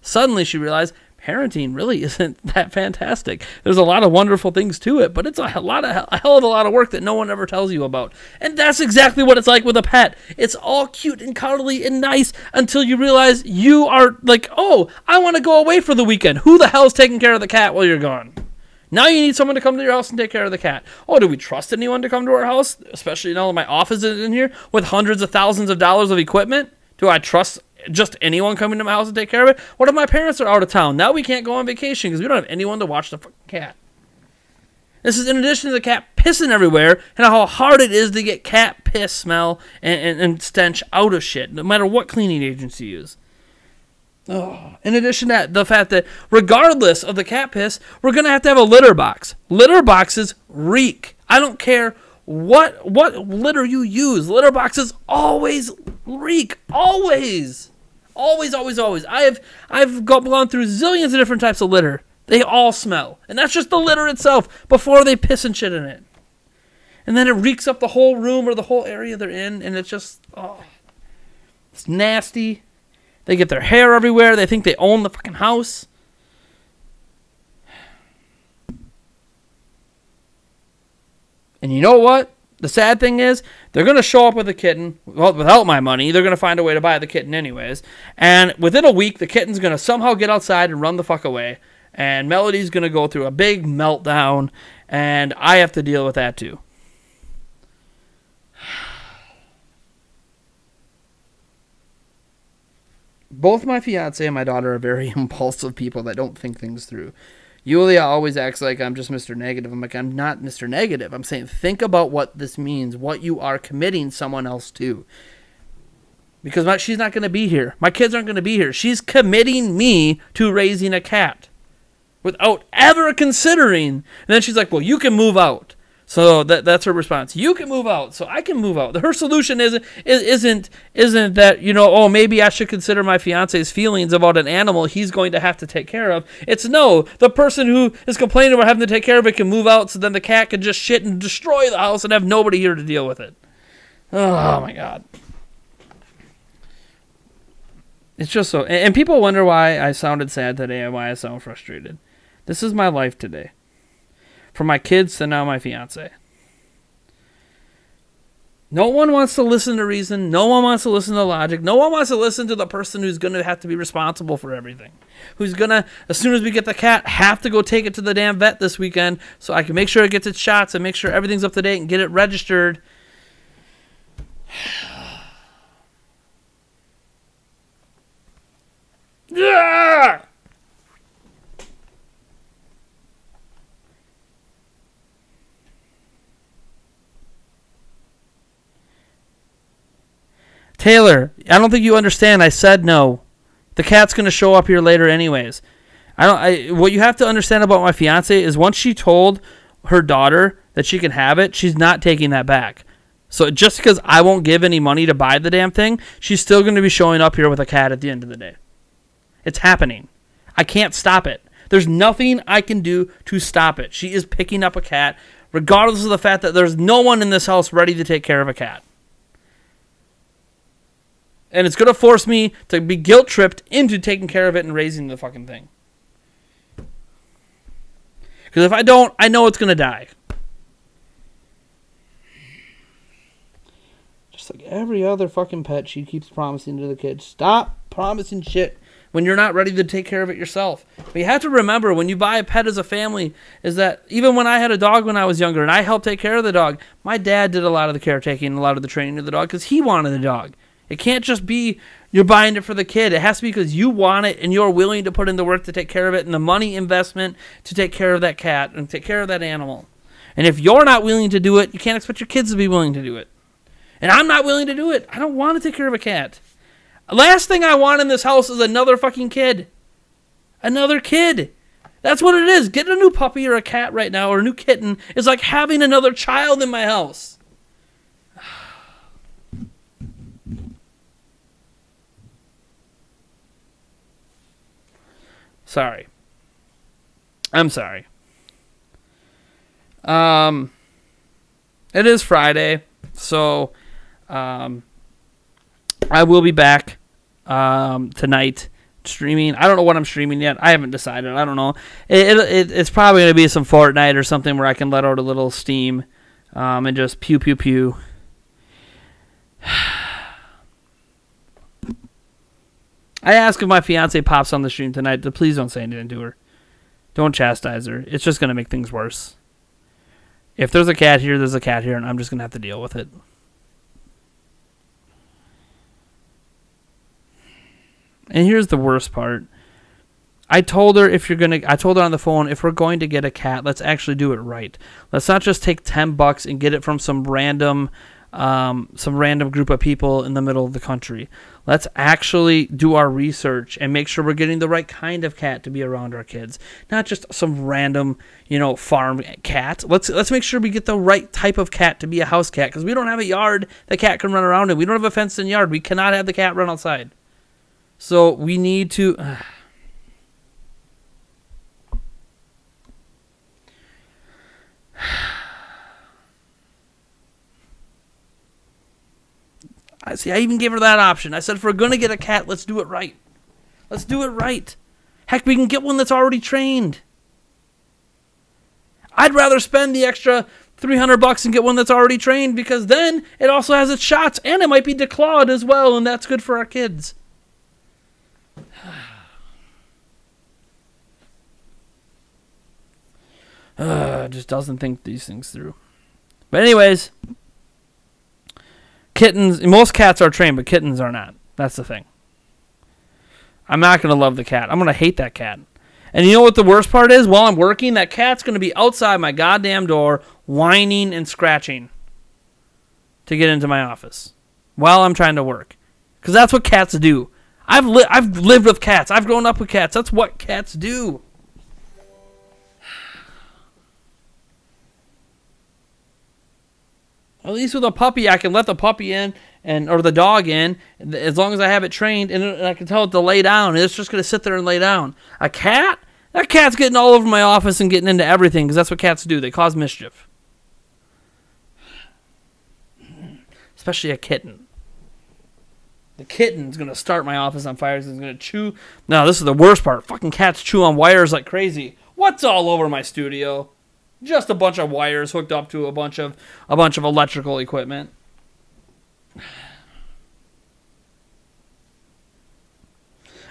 Suddenly she realized parenting really isn't that fantastic. There's a lot of wonderful things to it, but it's a hell of a lot of work that no one ever tells you about. And that's exactly what it's like with a pet. It's all cute and cuddly and nice until you realize you are like, oh, I want to go away for the weekend. Who the hell's taking care of the cat while you're gone? Now you need someone to come to your house and take care of the cat. Oh, do we trust anyone to come to our house? Especially now that my office is in here with hundreds of thousands of dollars of equipment. Do I trust just anyone coming to my house and take care of it? What if my parents are out of town? Now we can't go on vacation because we don't have anyone to watch the fucking cat. This is in addition to the cat pissing everywhere and how hard it is to get cat piss smell and stench out of shit, no matter what cleaning agency you use. Oh. In addition to that, the fact that regardless of the cat piss, we're going to have a litter box. Litter boxes reek. I don't care what litter you use. Litter boxes always reek. Always. Always, always, always. I've gone through zillions of different types of litter. They all smell. And that's just the litter itself before they piss and shit in it. And then it reeks up the whole room or the whole area they're in, and it's just, oh, it's nasty. They get their hair everywhere. They think they own the fucking house. And you know what? The sad thing is, they're going to show up with a kitten. Well, without my money, they're going to find a way to buy the kitten anyways. And within a week, the kitten's going to somehow get outside and run the fuck away. And Melody's going to go through a big meltdown. And I have to deal with that too. Both my fiance and my daughter are very impulsive people that don't think things through. Yulia always acts like I'm just Mr. Negative. I'm like, I'm not Mr. Negative. I'm saying think about what this means, what you are committing someone else to. Because she's not going to be here. My kids aren't going to be here. She's committing me to raising a cat without ever considering. And then she's like, well, you can move out. So that's her response. You can move out, so I can move out. Her solution isn't that, oh, maybe I should consider my fiance's feelings about an animal he's going to have to take care of. It's no, the person who is complaining about having to take care of it can move out, so then the cat can just shit and destroy the house and have nobody here to deal with it. Oh my God. It's just so, and people wonder why I sounded sad today and why I sound frustrated. This is my life today. From my kids to now my fiance. No one wants to listen to reason. No one wants to listen to logic. No one wants to listen to the person who's going to have to be responsible for everything. Who's going to, as soon as we get the cat, have to go take it to the damn vet this weekend so I can make sure it gets its shots and make sure everything's up to date and get it registered. Yeah! Taylor, I don't think you understand. I said no. The cat's going to show up here later anyways. What you have to understand about my fiance is once she told her daughter that she can have it, she's not taking that back. So just because I won't give any money to buy the damn thing, she's still going to be showing up here with a cat at the end of the day. It's happening. I can't stop it. There's nothing I can do to stop it. She is picking up a cat, regardless of the fact that there's no one in this house ready to take care of a cat. And it's going to force me to be guilt-tripped into taking care of it and raising the fucking thing. Because if I don't, I know it's going to die. Just like every other fucking pet, she keeps promising to the kids. Stop promising shit when you're not ready to take care of it yourself. But you have to remember, when you buy a pet as a family, is that even when I had a dog when I was younger and I helped take care of the dog, my dad did a lot of the caretaking and a lot of the training of the dog because he wanted the dog. It can't just be you're buying it for the kid. It has to be because you want it and you're willing to put in the work to take care of it and the money investment to take care of that cat and take care of that animal. And if you're not willing to do it, you can't expect your kids to be willing to do it. And I'm not willing to do it. I don't want to take care of a cat. Last thing I want in this house is another fucking kid. Another kid. That's what it is. Getting a new puppy or a cat right now or a new kitten is like having another child in my house. Sorry. I'm sorry. It is Friday, so I will be back tonight streaming. I don't know what I'm streaming yet. I haven't decided. I don't know. It's probably going to be some Fortnite or something where I can let out a little steam and just pew pew pew. I ask if my fiance pops on the stream tonight to please don't say anything to her. Don't chastise her. It's just going to make things worse. If there's a cat here, there's a cat here, and I'm just going to have to deal with it. And here's the worst part. I told her I told her on the phone, if we're going to get a cat, let's actually do it right. Let's not just take $10 and get it from some random group of people in the middle of the country. Let's actually do our research and make sure we're getting the right kind of cat to be around our kids, not just some random, farm cat. Let's make sure we get the right type of cat to be a house cat, because we don't have a yard the cat can run around in. We don't have a fenced-in yard. We cannot have the cat run outside. So we need to. I even gave her that option. I said, if we're going to get a cat, let's do it right. Let's do it right. Heck, we can get one that's already trained. I'd rather spend the extra $300 and get one that's already trained, because then it also has its shots and it might be declawed as well, and that's good for our kids. Just doesn't think these things through. But anyways, kittens, most cats are trained, but kittens are not. That's the thing. I'm not going to love the cat. I'm going to hate that cat. And you know what the worst part is? While I'm working, that cat's going to be outside my goddamn door whining and scratching to get into my office while I'm trying to work. Because that's what cats do. I've lived with cats. I've grown up with cats. That's what cats do. At least with a puppy, I can let the puppy in or the dog in as long as I have it trained, and I can tell it to lay down. It's just going to sit there and lay down. A cat? That cat's getting all over my office and getting into everything because that's what cats do. They cause mischief. Especially a kitten. The kitten's going to start my office on fire. It's going to chew. No, this is the worst part. Fucking cats chew on wires like crazy. What's all over my studio? Just a bunch of wires hooked up to a bunch of electrical equipment.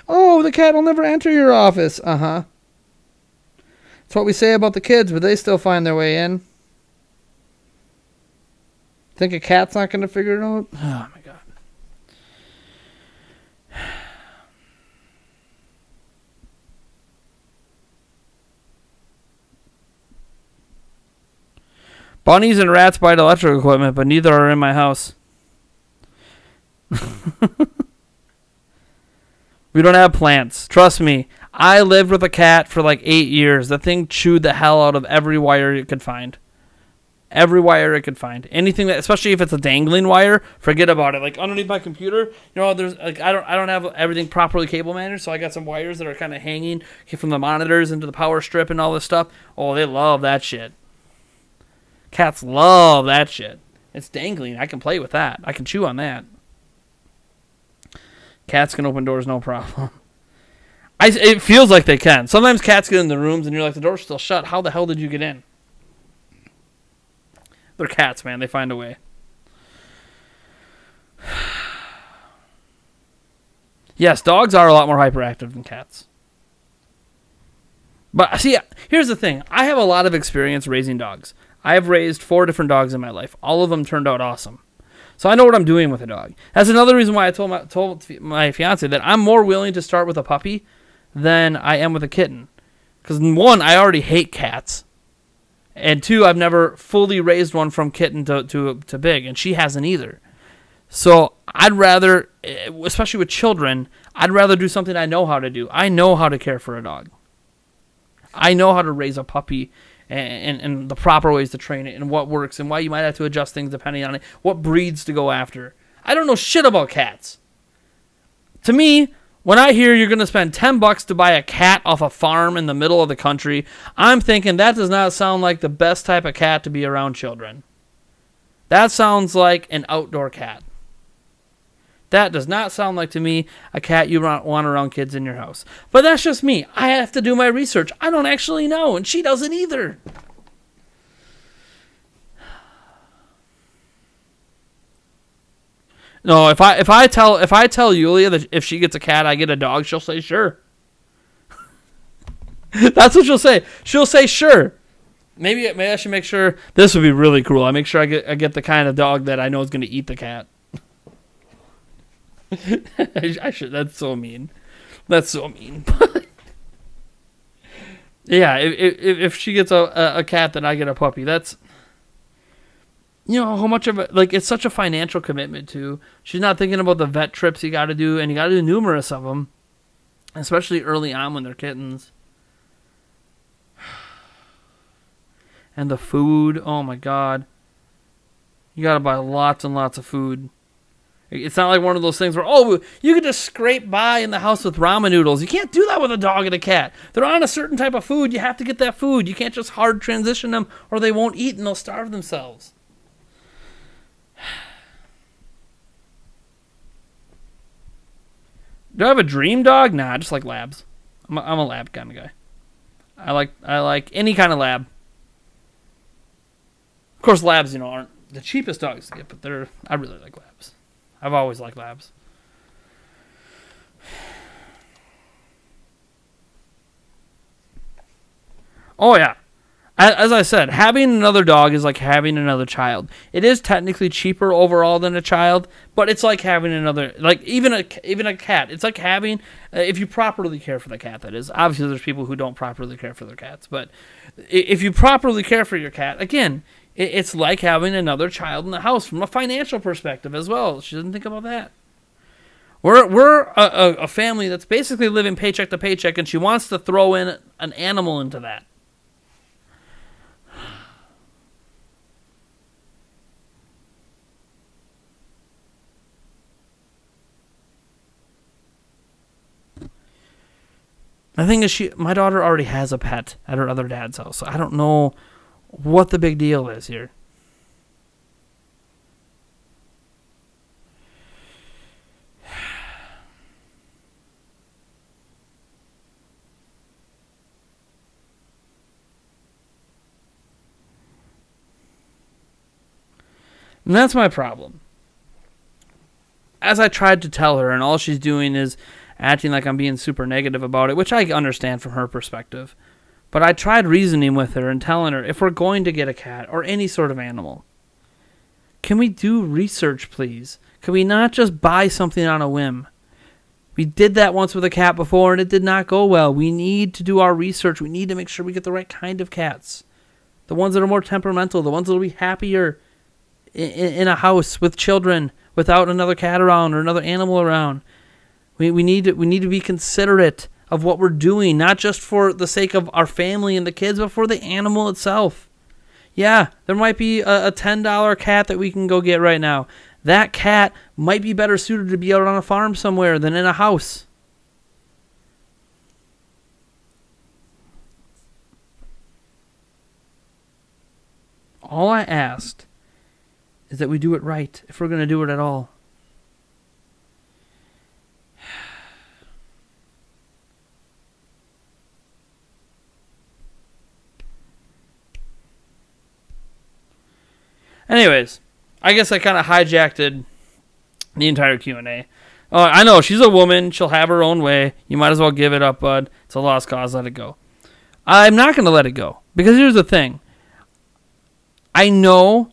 Oh, the cat will never enter your office. Uh-huh. That's what we say about the kids, but they still find their way in. Think a cat's not going to figure it out? Oh, my God. Bunnies and rats bite electrical equipment, but neither are in my house. We don't have plants. Trust me. I lived with a cat for like 8 years. The thing chewed the hell out of every wire it could find. Every wire it could find. Anything that, especially if it's a dangling wire, forget about it. Like underneath my computer, you know, there's like I don't have everything properly cable managed, so I got some wires that are kind of hanging from the monitors into the power strip and all this stuff. Oh, they love that shit. Cats love that shit. It's dangling. I can play with that. I can chew on that. Cats can open doors, no problem. It feels like they can. Sometimes cats get in the rooms and you're like, the door's still shut. How the hell did you get in? They're cats, man. They find a way. Yes, dogs are a lot more hyperactive than cats. But see, here's the thing. I have a lot of experience raising dogs. I have raised 4 different dogs in my life. All of them turned out awesome. So I know what I'm doing with a dog. That's another reason why I told my fiance that I'm more willing to start with a puppy than I am with a kitten. Because 1, I already hate cats. And 2, I've never fully raised one from kitten to big. And she hasn't either. So I'd rather, especially with children, I'd rather do something I know how to do. I know how to care for a dog. I know how to raise a puppy and the proper ways to train it and what works and why you might have to adjust things depending on it, what breeds to go after. I don't know shit about cats. To me, when I hear you're going to spend $10 to buy a cat off a farm in the middle of the country, I'm thinking that does not sound like the best type of cat to be around children. That sounds like an outdoor cat. That does not sound like, to me, a cat you want around kids in your house. But that's just me. I have to do my research. I don't actually know, and she doesn't either. No, if I tell Yulia that if she gets a cat, I get a dog, she'll say sure. That's what she'll say. She'll say sure. Maybe I should make sure. This would be really cool. I make sure I get the kind of dog that I know is going to eat the cat. I should. That's so mean. That's so mean. Yeah, if she gets a cat, then I get a puppy. That's, you know, how much of it, like, it's such a financial commitment too. She's not thinking about the vet trips you got to do, and you got to do numerous of them, especially early on when they're kittens. And the food, oh my God, you got to buy lots and lots of food. It's not like one of those things where, oh, you can just scrape by in the house with ramen noodles. You can't do that with a dog and a cat. They're on a certain type of food. You have to get that food. You can't just hard transition them or they won't eat and they'll starve themselves. Do I have a dream dog? Nah, I just like labs. I'm a lab kind of guy. I like any kind of lab. Of course, labs, you know, aren't the cheapest dogs to get, but I really like labs. I've always liked labs. Oh, yeah. as I said, having another dog is like having another child. It is technically cheaper overall than a child, but it's like having another, like even a cat. It's like having, if you properly care for the cat, that is. Obviously, there's people who don't properly care for their cats, but if you properly care for your cat, again, it's like having another child in the house from a financial perspective as well. She doesn't think about that. We're a family that's basically living paycheck to paycheck, and she wants to throw in an animal into that. The thing is, my daughter already has a pet at her other dad's house, so I don't know what the big deal is here. And that's my problem. As I tried to tell her, and all she's doing is acting like I'm being super negative about it, which I understand from her perspective. But I tried reasoning with her and telling her, if we're going to get a cat or any sort of animal, can we do research, please? Can we not just buy something on a whim? We did that once with a cat before, and it did not go well. We need to do our research. We need to make sure we get the right kind of cats. The ones that are more temperamental, the ones that will be happier in a house with children without another cat around or another animal around. We need to be considerate of what we're doing, not just for the sake of our family and the kids, but for the animal itself. Yeah, there might be a $10 cat that we can go get right now. That cat might be better suited to be out on a farm somewhere than in a house. All I asked is that we do it right, if we're going to do it at all. Anyways, I guess I kind of hijacked the entire Q&A. I know, she's a woman. She'll have her own way. You might as well give it up, bud. It's a lost cause. Let it go. I'm not going to let it go. Because here's the thing. I know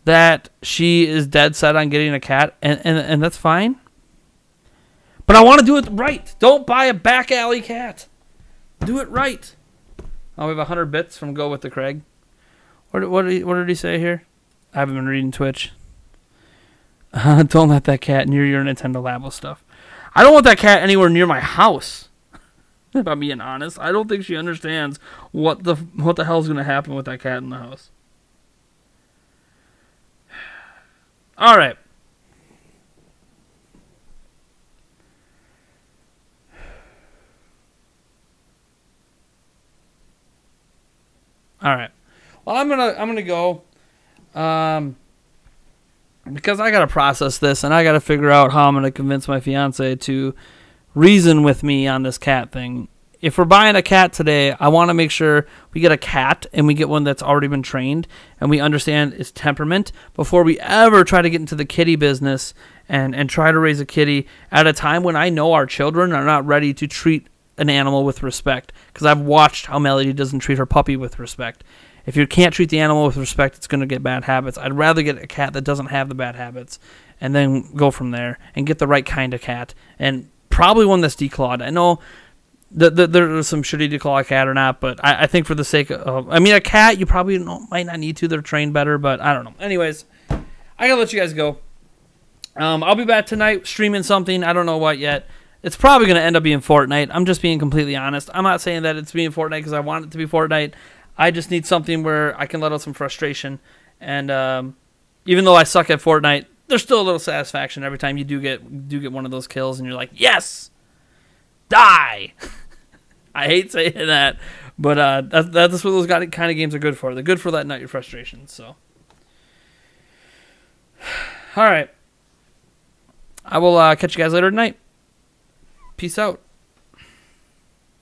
that she is dead set on getting a cat, and that's fine. But I want to do it right. Don't buy a back alley cat. Do it right. Oh, we have 100 bits from Go with the Craig. What did he say here? I haven't been reading Twitch. Don't let that cat near your Nintendo Labo stuff. I don't want that cat anywhere near my house. If I'm being honest, I don't think she understands what the hell's going to happen with that cat in the house. All right. All right. Well, I'm gonna go. Because I gotta process this and I gotta figure out how I'm gonna convince my fiance to reason with me on this cat thing. If we're buying a cat today, I want to make sure we get a cat and we get one that's already been trained and we understand its temperament before we ever try to get into the kitty business and try to raise a kitty at a time when I know our children are not ready to treat an animal with respect. Because I've watched how Melody doesn't treat her puppy with respect. If you can't treat the animal with respect, it's going to get bad habits. I'd rather get a cat that doesn't have the bad habits and then go from there and get the right kind of cat. And probably one that's declawed. I know there's some should he declaw a cat or not, but I think for the sake of... I mean, a cat, you probably might not need to. They're trained better, but I don't know. Anyways, I got to let you guys go. I'll be back tonight streaming something. I don't know what yet. It's probably going to end up being Fortnite. I'm just being completely honest. I'm not saying that it's being Fortnite because I want it to be Fortnite. I just need something where I can let out some frustration. And even though I suck at Fortnite, there's still a little satisfaction every time you do get one of those kills and you're like, yes, die. I hate saying that, but that's what those kind of games are good for. They're good for letting out your frustrations. So, all right, I will catch you guys later tonight. Peace out.